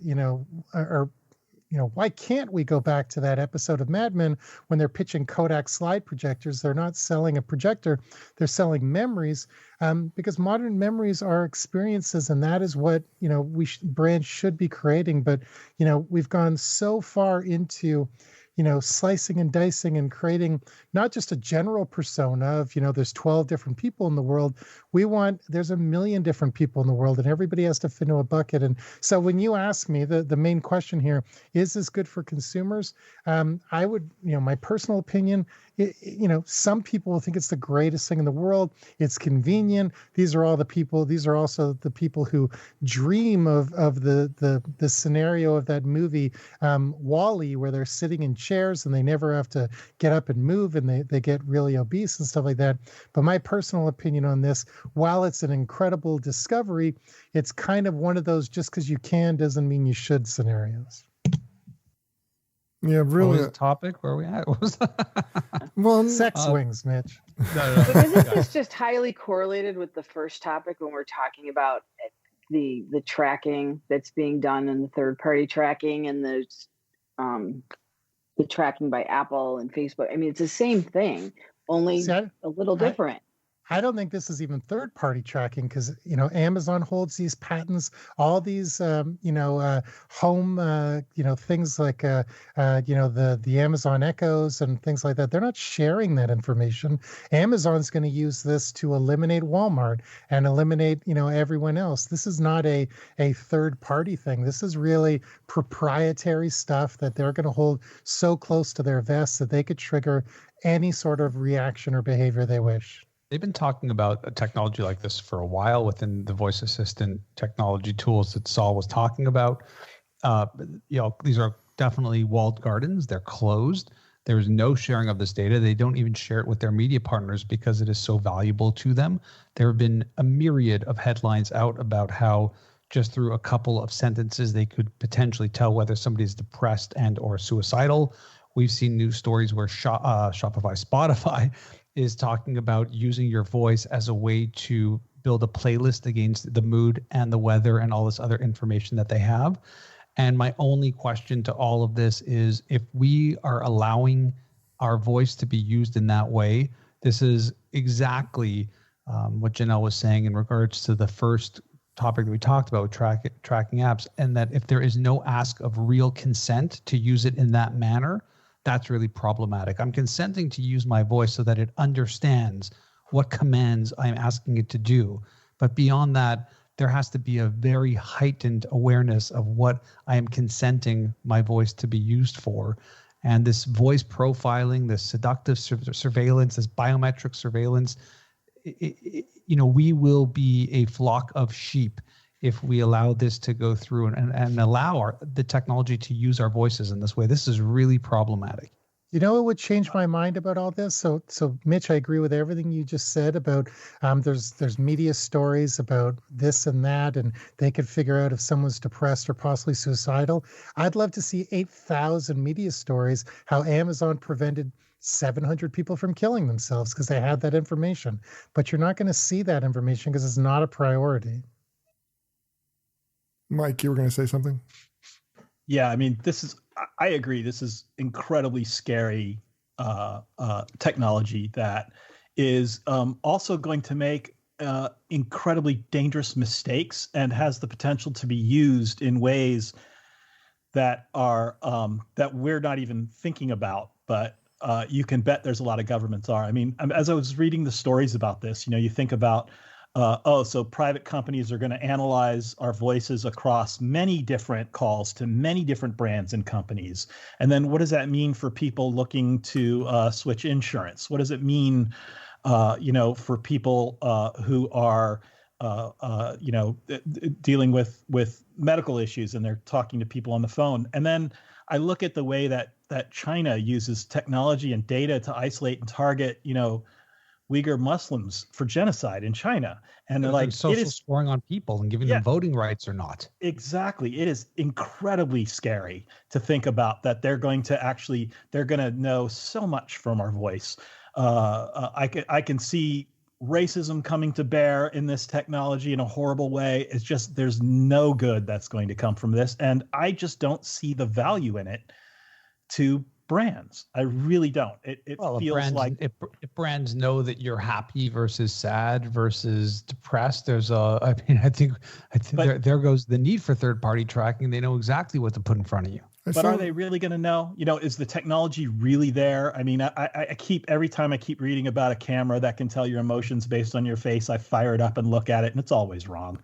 why can't we go back to that episode of Mad Men when they're pitching Kodak slide projectors? They're not selling a projector, they're selling memories, because modern memories are experiences, and that is what, brands should be creating. But, we've gone so far into, slicing and dicing and creating not just a general persona of, there's 12 different people in the world. There's a million different people in the world, and everybody has to fit into a bucket. And so when you ask me, the main question here, is this good for consumers? I would, my personal opinion, some people will think it's the greatest thing in the world. It's convenient. These are also the people who dream of the scenario of that movie, WALL-E, where they're sitting in chairs and they never have to get up and move, and they get really obese and stuff like that. But my personal opinion on this, while it's an incredible discovery, it's kind of one of those just because you can doesn't mean you should scenarios. Yeah, really. What was the topic? Where are we at? What was that? Well, sex swings, Mitch. No. But isn't this just highly correlated with the first topic when we're talking about the tracking that's being done and the third-party tracking and the tracking by Apple and Facebook? I mean, it's the same thing, only a little different. I don't think this is even third-party tracking because, Amazon holds these patents, all these, home, things like, the Amazon Echoes and things like that. They're not sharing that information. Amazon's going to use this to eliminate Walmart and eliminate, everyone else. This is not a third-party thing. This is really proprietary stuff that they're going to hold so close to their vest that they could trigger any sort of reaction or behavior they wish. They've been talking about a technology like this for a while within the voice assistant technology tools that Saul was talking about. These are definitely walled gardens. They're closed. There's no sharing of this data. They don't even share it with their media partners because it is so valuable to them. There have been a myriad of headlines out about how just through a couple of sentences, they could potentially tell whether somebody's depressed and or suicidal. We've seen news stories where Spotify is talking about using your voice as a way to build a playlist against the mood and the weather and all this other information that they have. And my only question to all of this is, if we are allowing our voice to be used in that way, this is exactly what Janell was saying in regards to the first topic that we talked about with tracking apps, and that if there is no ask of real consent to use it in that manner, that's really problematic. I'm consenting to use my voice so that it understands what commands I'm asking it to do. But beyond that, there has to be a very heightened awareness of what I am consenting my voice to be used for. And this voice profiling, this seductive surveillance, this biometric surveillance, we will be a flock of sheep if we allow this to go through and allow the technology to use our voices in this way. This is really problematic. What would change my mind about all this? So Mitch, I agree with everything you just said about there's media stories about this and that, and they could figure out if someone's depressed or possibly suicidal. I'd love to see 8,000 media stories how Amazon prevented 700 people from killing themselves because they had that information. But you're not going to see that information because it's not a priority. Mike, you were going to say something? Yeah, I mean, I agree. This is incredibly scary technology that is also going to make incredibly dangerous mistakes and has the potential to be used in ways that are that we're not even thinking about. But you can bet there's a lot of governments are. I mean, as I was reading the stories about this, you think about so private companies are going to analyze our voices across many different calls to many different brands and companies. And then what does that mean for people looking to switch insurance? What does it mean, for people who are, dealing with medical issues and they're talking to people on the phone? And then I look at the way that China uses technology and data to isolate and target, Uyghur Muslims for genocide in China. And they're like, social scoring on people and giving them voting rights or not. Exactly. It is incredibly scary to think about that they're going to know so much from our voice. I can see racism coming to bear in this technology in a horrible way. It's just, there's no good that's going to come from this. And I just don't see the value in it to brands. I really don't. It feels like if brands know that you're happy versus sad versus depressed, I think there goes the need for third-party tracking. They know exactly what to put in front of you. But are they really going to know? Is the technology really there? I mean, every time I keep reading about a camera that can tell your emotions based on your face, I fire it up and look at it, and it's always wrong.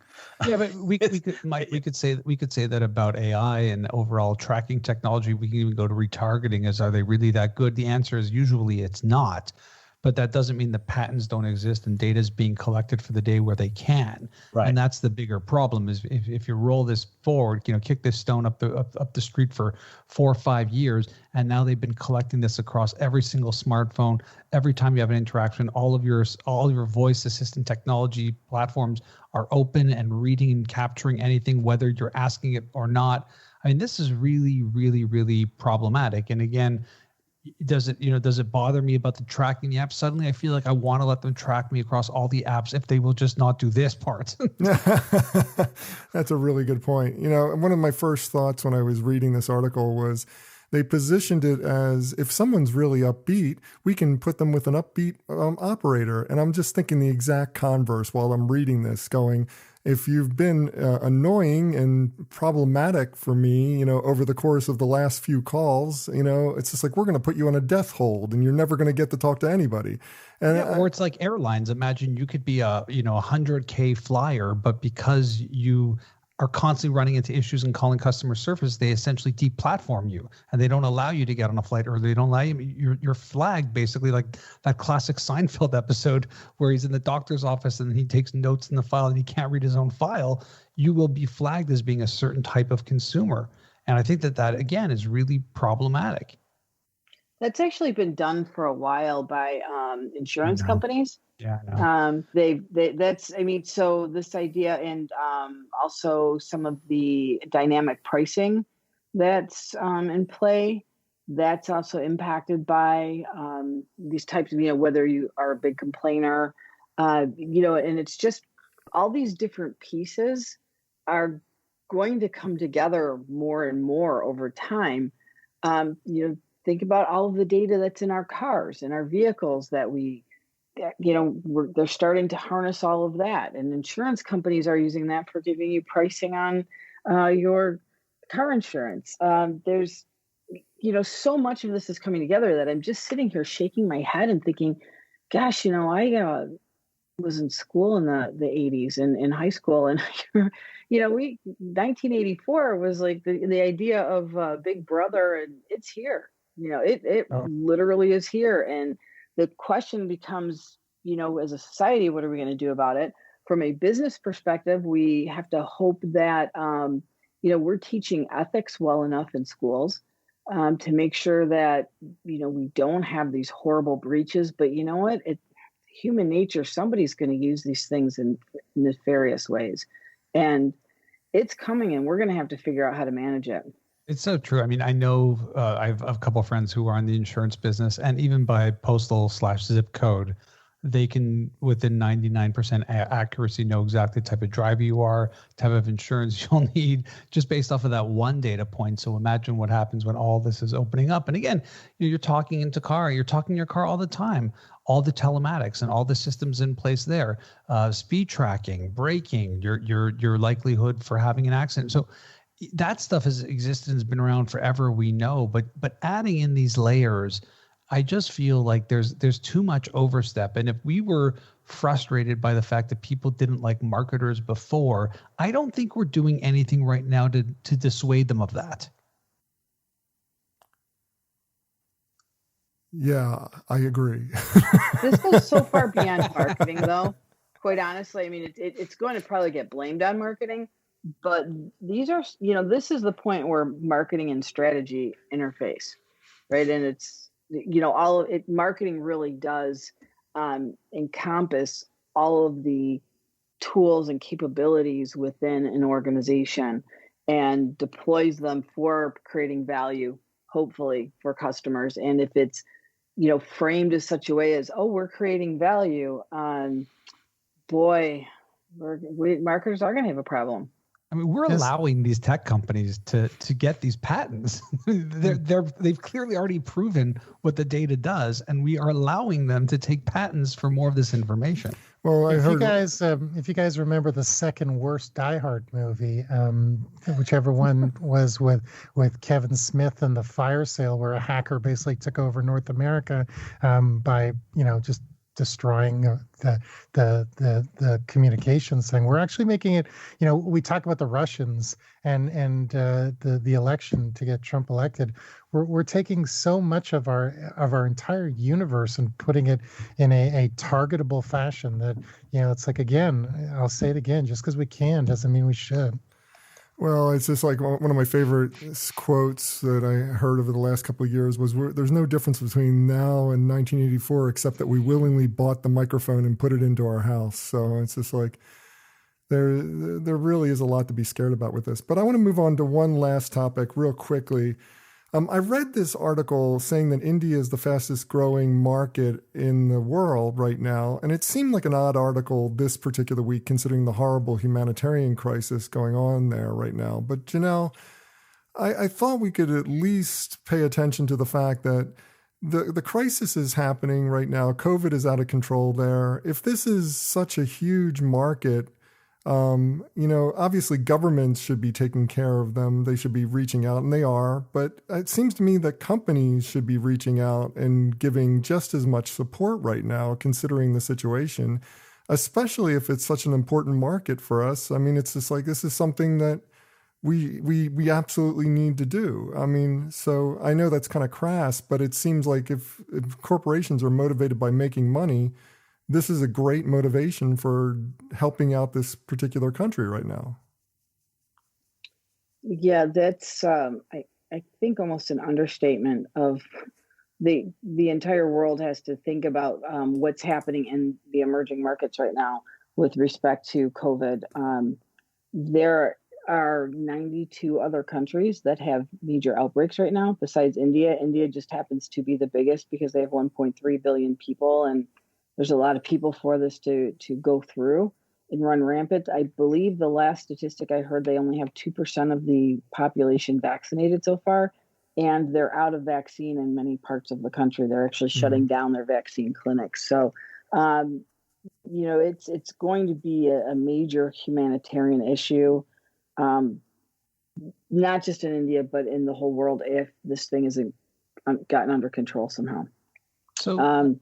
Yeah, but we could say that about AI and overall tracking technology. We can even go to retargeting. Are they really that good? The answer is usually it's not. But that doesn't mean the patents don't exist and data is being collected for the day where they can. Right. And that's the bigger problem is if you roll this forward, kick this stone up the street for 4 or 5 years, and now they've been collecting this across every single smartphone. Every time you have an interaction, all of your voice assistant technology platforms are open and reading and capturing anything, whether you're asking it or not. I mean, this is really, really, really problematic. And again, does it bother me about the tracking the apps? Suddenly I feel like I want to let them track me across all the apps if they will just not do this part. That's a really good point. One of my first thoughts when I was reading this article was, they positioned it as if someone's really upbeat, we can put them with an upbeat operator. And I'm just thinking the exact converse while I'm reading this, going, if you've been annoying and problematic for me, over the course of the last few calls, it's just like, we're going to put you on a death hold and you're never going to get to talk to anybody. And or it's like airlines. Imagine you could be a 100K flyer, but because you are constantly running into issues and calling customer service, they essentially deplatform you and they don't allow you to get on a flight, or they don't allow you. You're flagged, basically, like that classic Seinfeld episode where he's in the doctor's office and he takes notes in the file and he can't read his own file. You will be flagged as being a certain type of consumer. And I think that again is really problematic. That's actually been done for a while by insurance companies. Yeah, I know. So this idea, and also some of the dynamic pricing that's in play, that's also impacted by these types of, whether you are a big complainer, and it's just all these different pieces are going to come together more and more over time. Think about all of the data that's in our cars and our vehicles that they're starting to harness all of that. And insurance companies are using that for giving you pricing on your car insurance. There's, so much of this is coming together that I'm just sitting here shaking my head and thinking, gosh, I was in school in the 80s and in high school. And, 1984 was like the idea of Big Brother, and it's here. It literally is here. And the question becomes, as a society, what are we going to do about it? From a business perspective, we have to hope that, we're teaching ethics well enough in schools to make sure that, we don't have these horrible breaches. But you know what? It's human nature. Somebody's going to use these things in nefarious ways. And it's coming, and we're going to have to figure out how to manage it. It's so true. I mean, I know I have a couple of friends who are in the insurance business, and even by postal/zip code, they can, within 99% accuracy, know exactly the type of driver you are, type of insurance you'll need, just based off of that one data point. So imagine what happens when all this is opening up. And again, you're talking your car all the time, all the telematics and all the systems in place there, speed tracking, braking, your likelihood for having an accident. So that stuff has existed and has been around forever, we know, but adding in these layers, I just feel like there's too much overstep. And if we were frustrated by the fact that people didn't like marketers before, I don't think we're doing anything right now to dissuade them of that. Yeah, I agree. This goes so far beyond marketing, though. Quite honestly, I mean, it's going to probably get blamed on marketing. But these are, this is the point where marketing and strategy interface, right? And it's, marketing really does encompass all of the tools and capabilities within an organization and deploys them for creating value, hopefully, for customers. And if it's, framed as such a way as, we're creating value, marketers are going to have a problem. I mean, we're allowing these tech companies to get these patents. They've clearly already proven what the data does, and we are allowing them to take patents for more of this information. Well, if you guys remember the second worst Die Hard movie, whichever one was with Kevin Smith and the fire sale, where a hacker basically took over North America by just destroying the communications thing. We're actually making it, we talk about the Russians and the election to get Trump elected. We're taking so much of our entire universe and putting it in a targetable fashion that, it's like, again, I'll say it again, just because we can doesn't mean we should. Well, it's just like one of my favorite quotes that I heard over the last couple of years was, there's no difference between now and 1984 except that we willingly bought the microphone and put it into our house. So it's just like there really is a lot to be scared about with this. But I want to move on to one last topic real quickly. I read this article saying that India is the fastest growing market in the world right now. And it seemed like an odd article this particular week, considering the horrible humanitarian crisis going on there right now. But Janell, I thought we could at least pay attention to the fact that the crisis is happening right now. COVID is out of control there. If this is such a huge market, obviously governments should be taking care of them. They should be reaching out, and they are. But it seems to me that companies should be reaching out and giving just as much support right now, considering the situation, especially if it's such an important market for us. I mean, it's just like this is something that we absolutely need to do. I mean, so I know that's kind of crass, but it seems like if corporations are motivated by making money, this is a great motivation for helping out this particular country right now. Yeah, that's I think almost an understatement of the entire world has to think about what's happening in the emerging markets right now with respect to COVID. There are 92 other countries that have major outbreaks right now besides India. India just happens to be the biggest because they have 1.3 billion people, and there's a lot of people for this to go through and run rampant. I believe the last statistic I heard, they only have 2% of the population vaccinated so far, and they're out of vaccine in many parts of the country. They're actually shutting down their vaccine clinics. So, it's going to be a major humanitarian issue, not just in India, but in the whole world if this thing isn't gotten under control somehow. So, I'm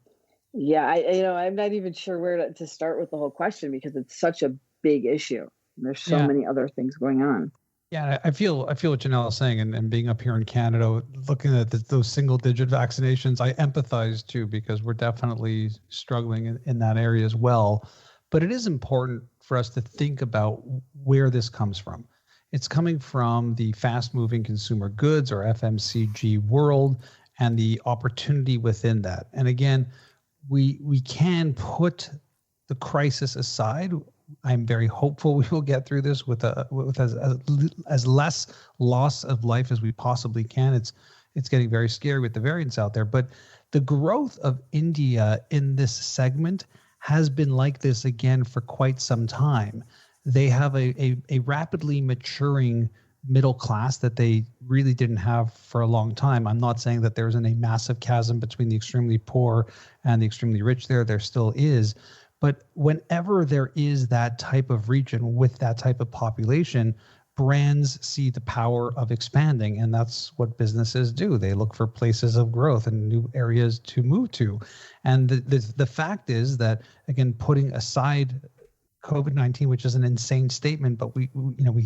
not even sure where to start with the whole question because it's such a big issue. There's so many other things going on. Yeah, I feel what Janell is saying, and being up here in Canada, looking at those single-digit vaccinations, I empathize too because we're definitely struggling in that area as well. But it is important for us to think about where this comes from. It's coming from the fast-moving consumer goods or FMCG world and the opportunity within that. And again, we can put the crisis aside. I'm very hopeful we will get through this with as less loss of life as we possibly can. It's getting very scary with the variants out there, but the growth of India in this segment has been like this again for quite some time. They have a rapidly maturing middle class that they really didn't have for a long time. I'm not saying that there isn't a massive chasm between the extremely poor and the extremely rich there. There still is. But whenever there is that type of region with that type of population, brands see the power of expanding, and that's what businesses do. They look for places of growth and new areas to move to. And the fact is that, again, putting aside COVID-19, which is an insane statement, but we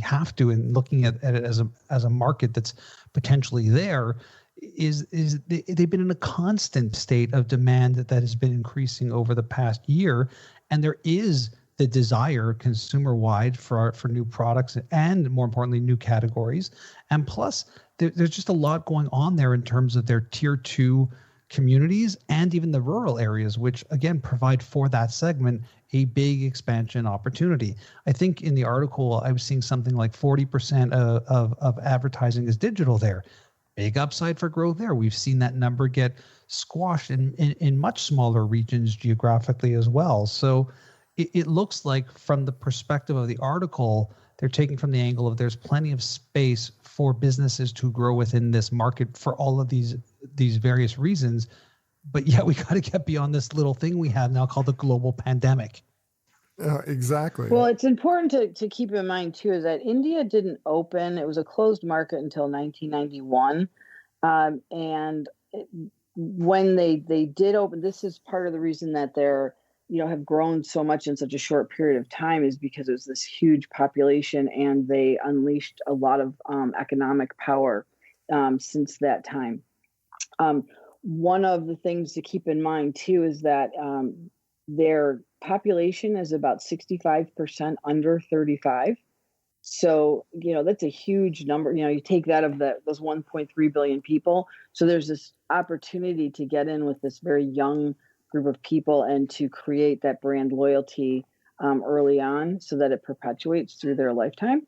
have to, and looking at it as a market that's potentially there, is they've been in a constant state of demand that has been increasing over the past year, and there is the desire consumer-wide for new products and, more importantly, new categories. And plus, there's just a lot going on there in terms of their tier 2 communities and even the rural areas, which again provide for that segment a big expansion opportunity. I think in the article I was seeing something like 40% of advertising is digital there. Big upside for growth there. We've seen that number get squashed in much smaller regions geographically as well. So it looks like, from the perspective of the article, they're taking from the angle of there's plenty of space for businesses to grow within this market for all of these various reasons. But yeah, we got to get beyond this little thing we have now called the global pandemic. Exactly. Well, it's important to keep in mind, too, is that India didn't open. It was a closed market until 1991. When they did open, this is part of the reason that they're, have grown so much in such a short period of time, is because it was this huge population and they unleashed a lot of economic power since that time. One of the things to keep in mind, too, is that their population is about 65% under 35. So, that's a huge number. You take that of those 1.3 billion people. So there's this opportunity to get in with this very young group of people and to create that brand loyalty early on so that it perpetuates through their lifetime.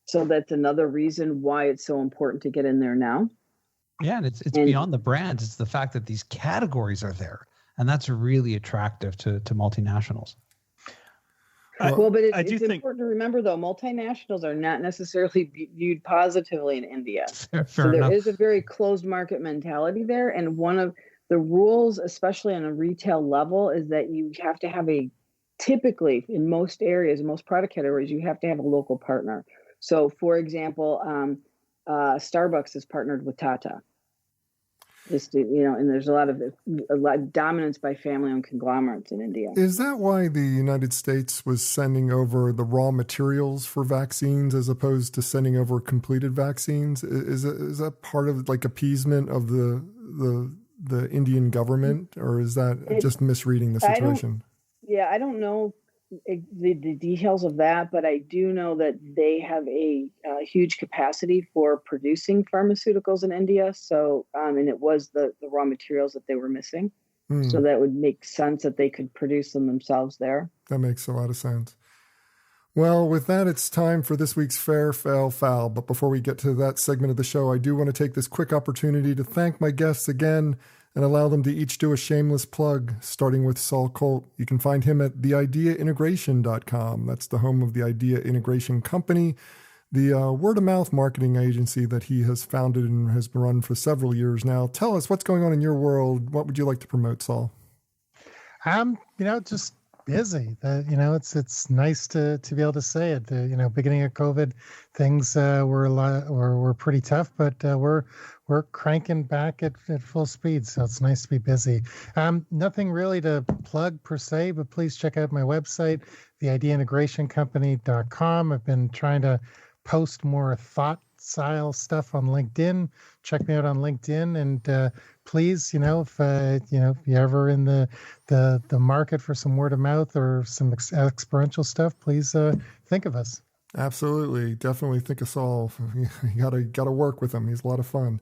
So that's another reason why it's so important to get in there now. Yeah, and it's beyond the brands. It's the fact that these categories are there. And that's really attractive to multinationals. Well, but I do it's think important to remember, though, multinationals are not necessarily viewed positively in India. Fair So there enough. is a very closed market mentality there. And one of the rules, especially on a retail level, is that you have to have typically in most areas, most product categories, you have to have a local partner. So, for example, Starbucks is partnered with Tata. And there's a lot of dominance by family-owned conglomerates in India. Is that why the United States was sending over the raw materials for vaccines as opposed to sending over completed vaccines? Is that part of like appeasement of the Indian government, or is that just misreading the situation? I don't know the details of that, but I do know that they have a huge capacity for producing pharmaceuticals in India. So, and it was the raw materials that they were missing. So that would make sense that they could produce them themselves there. That makes a lot of sense. Well, with that, it's time for this week's Fair, Fail, Foul. But before we get to that segment of the show, I do want to take this quick opportunity to thank my guests again and allow them to each do a shameless plug, starting with Saul Colt. You can find him at theideaintegration.com. That's the home of the Idea Integration Company, the word-of-mouth marketing agency that he has founded and has been run for several years now. Tell us what's going on in your world. What would you like to promote, Saul? Just busy. It's nice to be able to say it. Beginning of COVID, things were pretty tough, but we're cranking back at full speed. So it's nice to be busy. Nothing really to plug per se, but please check out my website, theideaintegrationcompany.com. I've been trying to post more thought style stuff on LinkedIn. Check me out on LinkedIn, and please, if you're ever in the market for some word of mouth or some experiential stuff, please think of us. Absolutely. Definitely think of Saul. You gotta work with him. He's a lot of fun.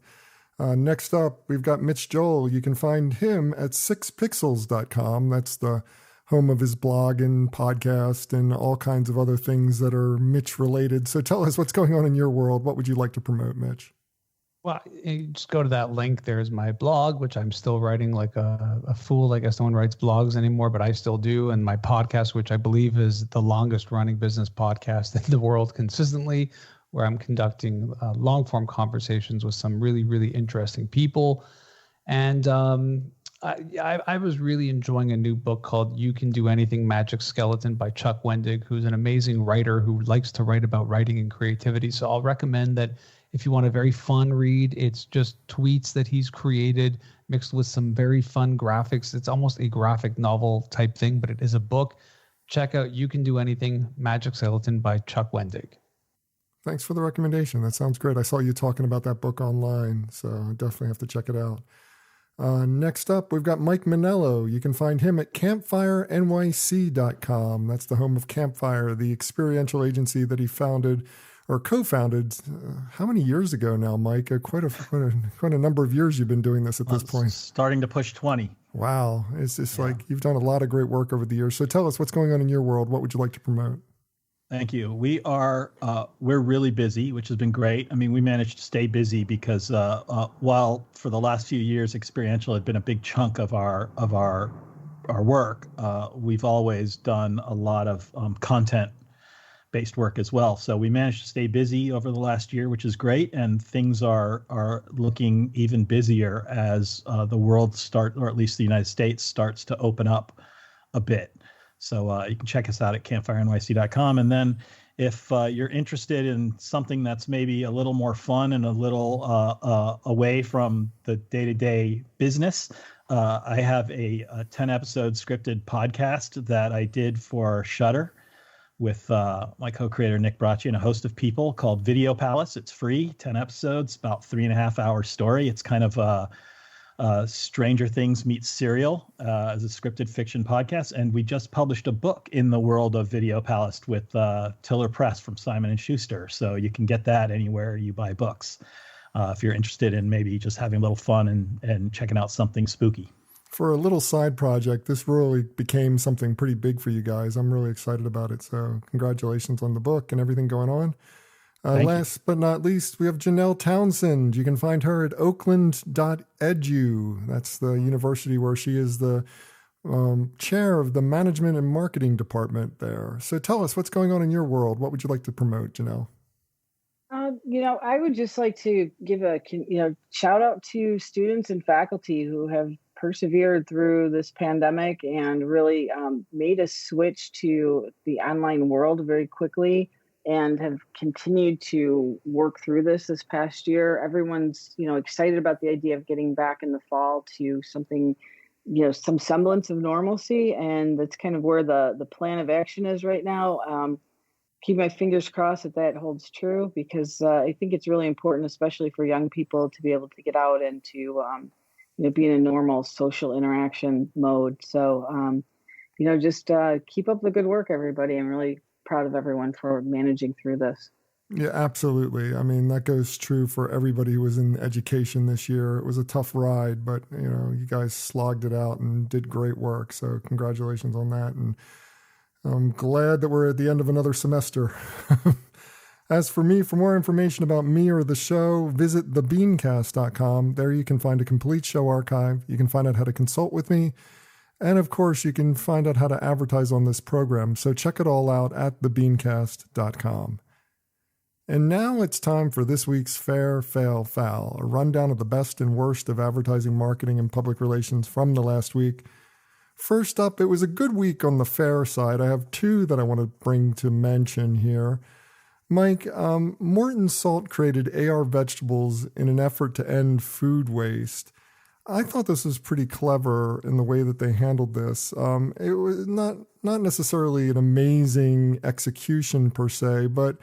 Next up, we've got Mitch Joel. You can find him at 6pixels.com. That's the home of his blog and podcast and all kinds of other things that are Mitch related. So tell us what's going on in your world. What would you like to promote, Mitch? Well, you just go to that link. There's my blog, which I'm still writing like a fool. I guess no one writes blogs anymore, but I still do. And my podcast, which I believe is the longest running business podcast in the world consistently, where I'm conducting long form conversations with some really, really interesting people. And I was really enjoying a new book called You Can Do Anything, Magic Skeleton by Chuck Wendig, who's an amazing writer who likes to write about writing and creativity. So I'll recommend that. If you want a very fun read, it's just tweets that he's created mixed with some very fun graphics. It's almost a graphic novel type thing, but it is a book. Check out You Can Do Anything, Magic Skeleton by Chuck Wendig. Thanks for the recommendation. That sounds great. I saw you talking about that book online, so I definitely have to check it out. Next up, we've got Mike Monello. You can find him at campfirenyc.com. That's the home of Campfire, the experiential agency that he founded or co-founded, how many years ago now, Mike? Quite a number of years you've been doing this at this point. Starting to push 20. Wow. It's just like you've done a lot of great work over the years. So tell us what's going on in your world. What would you like to promote? Thank you. We're really busy, which has been great. I mean, we managed to stay busy because while for the last few years, experiential had been a big chunk of our work, we've always done a lot of content-based work as well. So we managed to stay busy over the last year, which is great. And things are looking even busier as the world or at least the United States starts to open up a bit. So you can check us out at campfirenyc.com. And then if you're interested in something that's maybe a little more fun and a little away from the day-to-day business, I have a 10-episode scripted podcast that I did for Shudder with my co-creator Nick Bracci and a host of people called Video Palace. It's free, 10 episodes, about 3.5-hour story. It's kind of Stranger Things meets Serial as a scripted fiction podcast. And we just published a book in the world of Video Palace with Tiller Press from Simon & Schuster. So you can get that anywhere you buy books if you're interested in maybe just having a little fun and checking out something spooky. For a little side project, this really became something pretty big for you guys. I'm really excited about it. So congratulations on the book and everything going on. Last but not least, we have Janell Townsend. You can find her at oakland.edu. That's the university where she is the chair of the management and marketing department there. So tell us what's going on in your world. What would you like to promote, Janell? I would just like to give a shout out to students and faculty who have persevered through this pandemic and really made a switch to the online world very quickly and have continued to work through this past year. Everyone's, excited about the idea of getting back in the fall to something, some semblance of normalcy. And that's kind of where the plan of action is right now. Keep my fingers crossed that holds true, because I think it's really important, especially for young people, to be able to get out and to, be in a normal social interaction mode. So, just keep up the good work, everybody. I'm really proud of everyone for managing through this. Yeah, absolutely. I mean, that goes true for everybody who was in education this year. It was a tough ride, but, you guys slogged it out and did great work. So congratulations on that. And I'm glad that we're at the end of another semester. As for me, for more information about me or the show, visit thebeancast.com. There you can find a complete show archive. You can find out how to consult with me. And of course, you can find out how to advertise on this program. So check it all out at thebeancast.com. And now it's time for this week's Fair, Fail, Foul, a rundown of the best and worst of advertising, marketing, and public relations from the last week. First up, it was a good week on the fair side. I have two that I want to bring to mention here. Mike, Morton Salt created AR Vegetables in an effort to end food waste. I thought this was pretty clever in the way that they handled this. It was not necessarily an amazing execution per se, but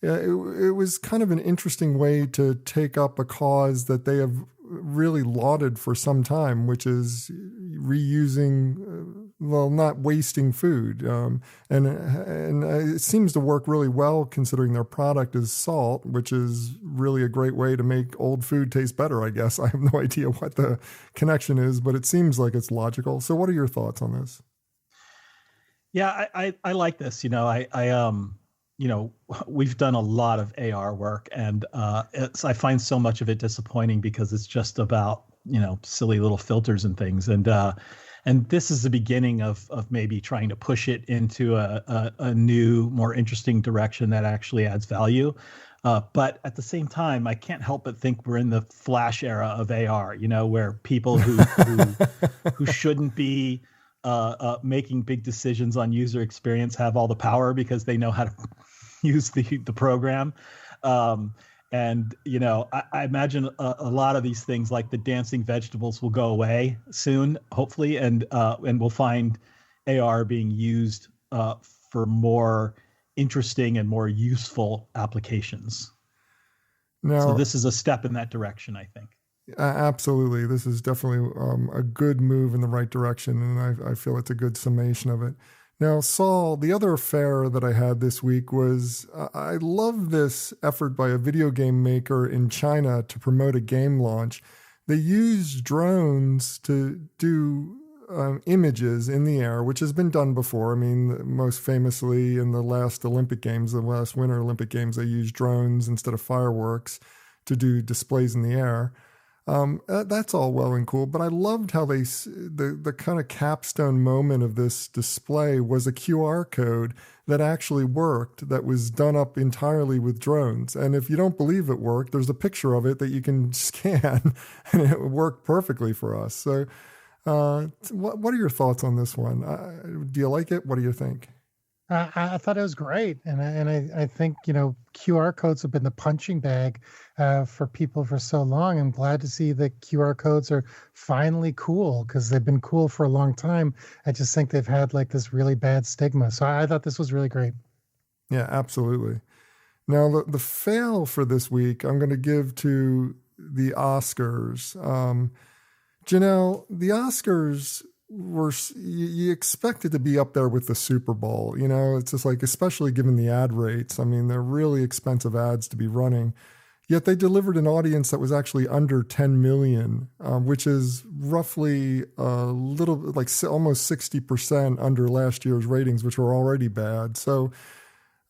it was kind of an interesting way to take up a cause that they have really lauded for some time, which is reusing, not wasting food. And it seems to work really well considering their product is salt, which is really a great way to make old food taste better, I guess. I have no idea what the connection is, but it seems like it's logical. So what are your thoughts on this? Yeah, I like this. We've done a lot of AR work, and I find so much of it disappointing because it's just about, silly little filters and things. And this is the beginning of maybe trying to push it into a new, more interesting direction that actually adds value. But at the same time, I can't help but think we're in the Flash era of AR, where people who shouldn't be making big decisions on user experience have all the power because they know how to use the program. I imagine a lot of these things like the dancing vegetables will go away soon, hopefully, and we'll find AR being used for more interesting and more useful applications. Now, so this is a step in that direction, I think. Absolutely. This is definitely a good move in the right direction, and I feel it's a good summation of it. Now, Saul, the other affair that I had this week was I love this effort by a video game maker in China to promote a game launch. They used drones to do images in the air, which has been done before. I mean, most famously in the last Olympic Games, the last Winter Olympic Games, they used drones instead of fireworks to do displays in the air. That's all well and cool, but I loved how the kind of capstone moment of this display was a QR code that actually worked, that was done up entirely with drones. And if you don't believe it worked, there's a picture of it that you can scan, and it worked perfectly for us. So what are your thoughts on this one? Do you like it? What do you think? I thought it was great, and I think QR codes have been the punching bag for people for so long. I'm glad to see that QR codes are finally cool, because they've been cool for a long time. I just think they've had like this really bad stigma. So I thought this was really great. Yeah, absolutely. Now the fail for this week, I'm going to give to the Oscars. Janell, the Oscars you expect it to be up there with the Super Bowl. It's just like, especially given the ad rates. I mean, they're really expensive ads to be running. Yet they delivered an audience that was actually under 10 million, which is roughly a little like almost 60% under last year's ratings, which were already bad. So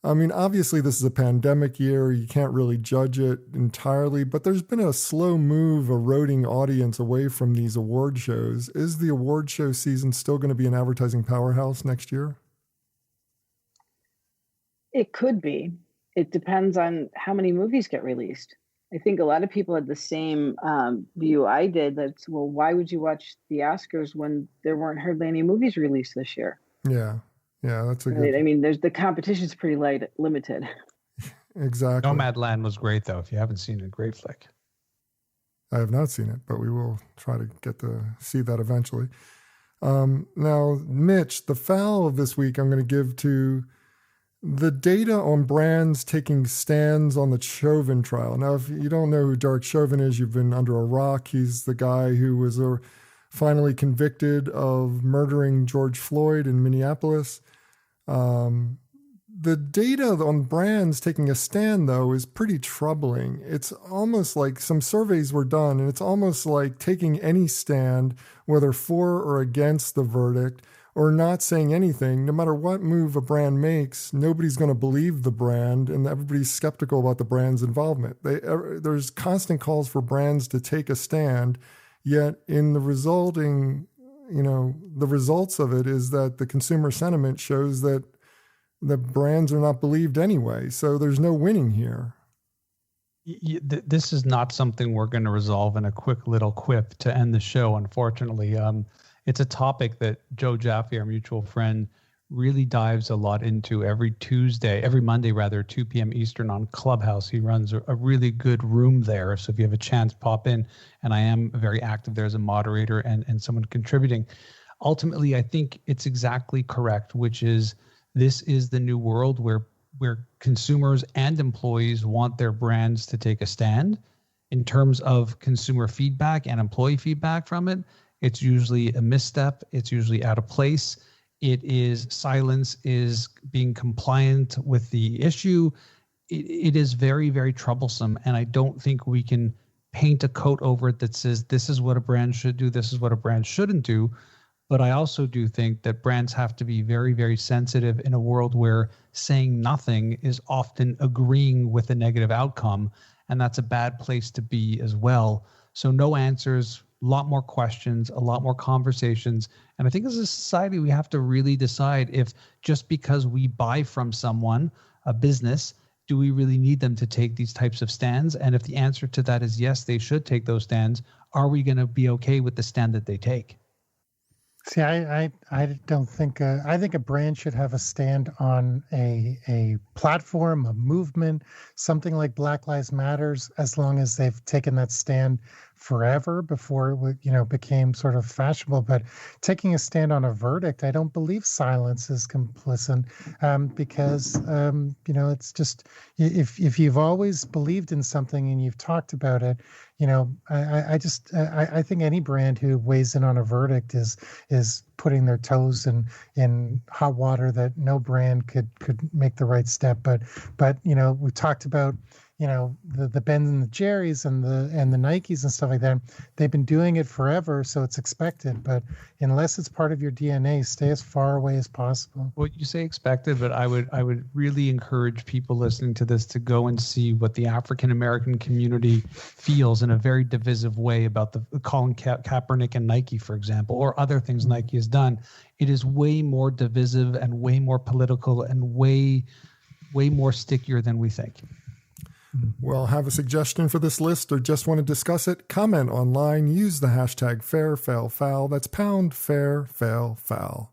I mean, obviously this is a pandemic year. You can't really judge it entirely, but there's been a slow move eroding audience away from these award shows. Is the award show season still going to be an advertising powerhouse next year? It could be. It depends on how many movies get released. I think a lot of people had the same view I did. That's, well, why would you watch the Oscars when there weren't hardly any movies released this year? Yeah. Yeah, that's a good... I mean, the competition's pretty limited. Exactly. Nomadland was great, though. If you haven't seen it, great flick. I have not seen it, but we will try to get to see that eventually. Now, Mitch, the foul of this week I'm going to give to the data on brands taking stands on the Chauvin trial. Now, if you don't know who Derek Chauvin is, you've been under a rock. He's the guy who was finally convicted of murdering George Floyd in Minneapolis. The data on brands taking a stand, though, is pretty troubling. It's almost like some surveys were done, and it's almost like taking any stand, whether for or against the verdict, or not saying anything. No matter what move a brand makes, nobody's going to believe the brand, and everybody's skeptical about the brand's involvement. There's constant calls for brands to take a stand, yet in the resulting, the results of it is that the consumer sentiment shows that the brands are not believed anyway. So there's no winning here. This is not something we're going to resolve in a quick little quip to end the show, unfortunately. It's a topic that Joe Jaffe, our mutual friend, really dives a lot into every Monday, 2 p.m. Eastern on Clubhouse. He runs a really good room there. So if you have a chance, pop in. And I am very active there as a moderator and someone contributing. Ultimately, I think it's exactly correct, which is this is the new world where consumers and employees want their brands to take a stand. In terms of consumer feedback and employee feedback from it, it's usually a misstep. It's usually out of place. Silence is being compliant with the issue. It is very, very troublesome. And I don't think we can paint a coat over it that says this is what a brand should do, this is what a brand shouldn't do. But I also do think that brands have to be very, very sensitive in a world where saying nothing is often agreeing with a negative outcome. And that's a bad place to be as well. So no answers, a lot more questions, a lot more conversations. And I think as a society, we have to really decide if just because we buy from someone, a business, do we really need them to take these types of stands? And if the answer to that is yes, they should take those stands, are we going to be okay with the stand that they take? See, I don't think I think a brand should have a stand on a platform, a movement, something like Black Lives Matters, as long as they've taken that stand forever before it became sort of fashionable. But taking a stand on a verdict, I don't believe silence is complicit, because it's just if you've always believed in something and you've talked about it, I think any brand who weighs in on a verdict is putting their toes in hot water that no brand could make the right step. But we talked about the Bens and the Jerry's and the Nikes and stuff like that. They've been doing it forever, so it's expected. But unless it's part of your DNA, stay as far away as possible. Well, you say expected, but I would really encourage people listening to this to go and see what the African American community feels in a very divisive way about the Colin Kaepernick and Nike, for example, or other things Nike has done. It is way more divisive and way more political and way more stickier than we think. Well, have a suggestion for this list or just want to discuss it? Comment online. Use the hashtag #FairFailFoul. That's #FairFailFoul.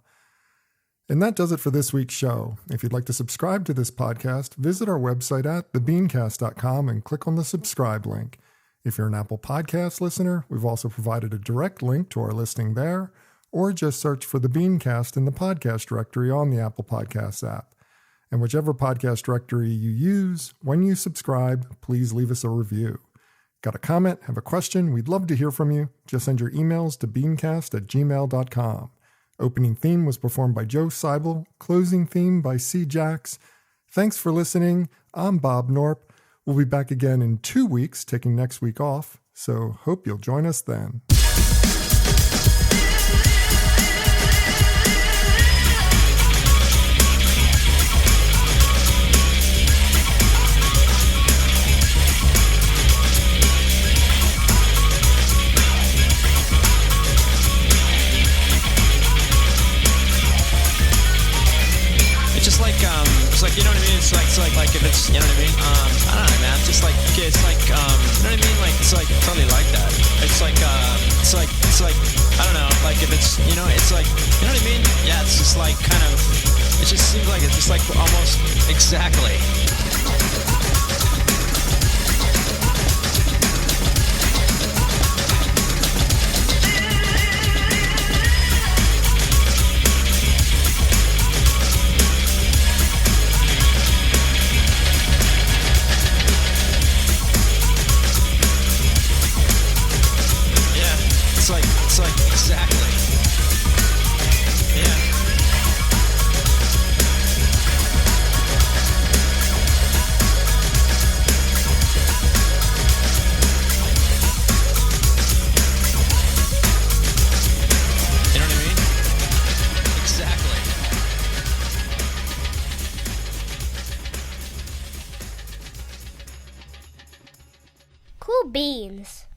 And that does it for this week's show. If you'd like to subscribe to this podcast, visit our website at thebeancast.com and click on the subscribe link. If you're an Apple Podcast listener, we've also provided a direct link to our listing there, or just search for the BeanCast in the podcast directory on the Apple Podcasts app. And whichever podcast directory you use, when you subscribe, please leave us a review. Got a comment? Have a question? We'd love to hear from you. Just send your emails to beancast@gmail.com. Opening theme was performed by Joe Seibel. Closing theme by C. Jax. Thanks for listening. I'm Bob Norp. We'll be back again in 2 weeks, taking next week off. So hope you'll join us then. it's like, I don't know, like if it's, it's like, you know what I mean? Yeah, it's just like kind of, it just seems like it's just like almost exactly. It's like exactly. Yeah. You know what I mean? Exactly. Cool beans.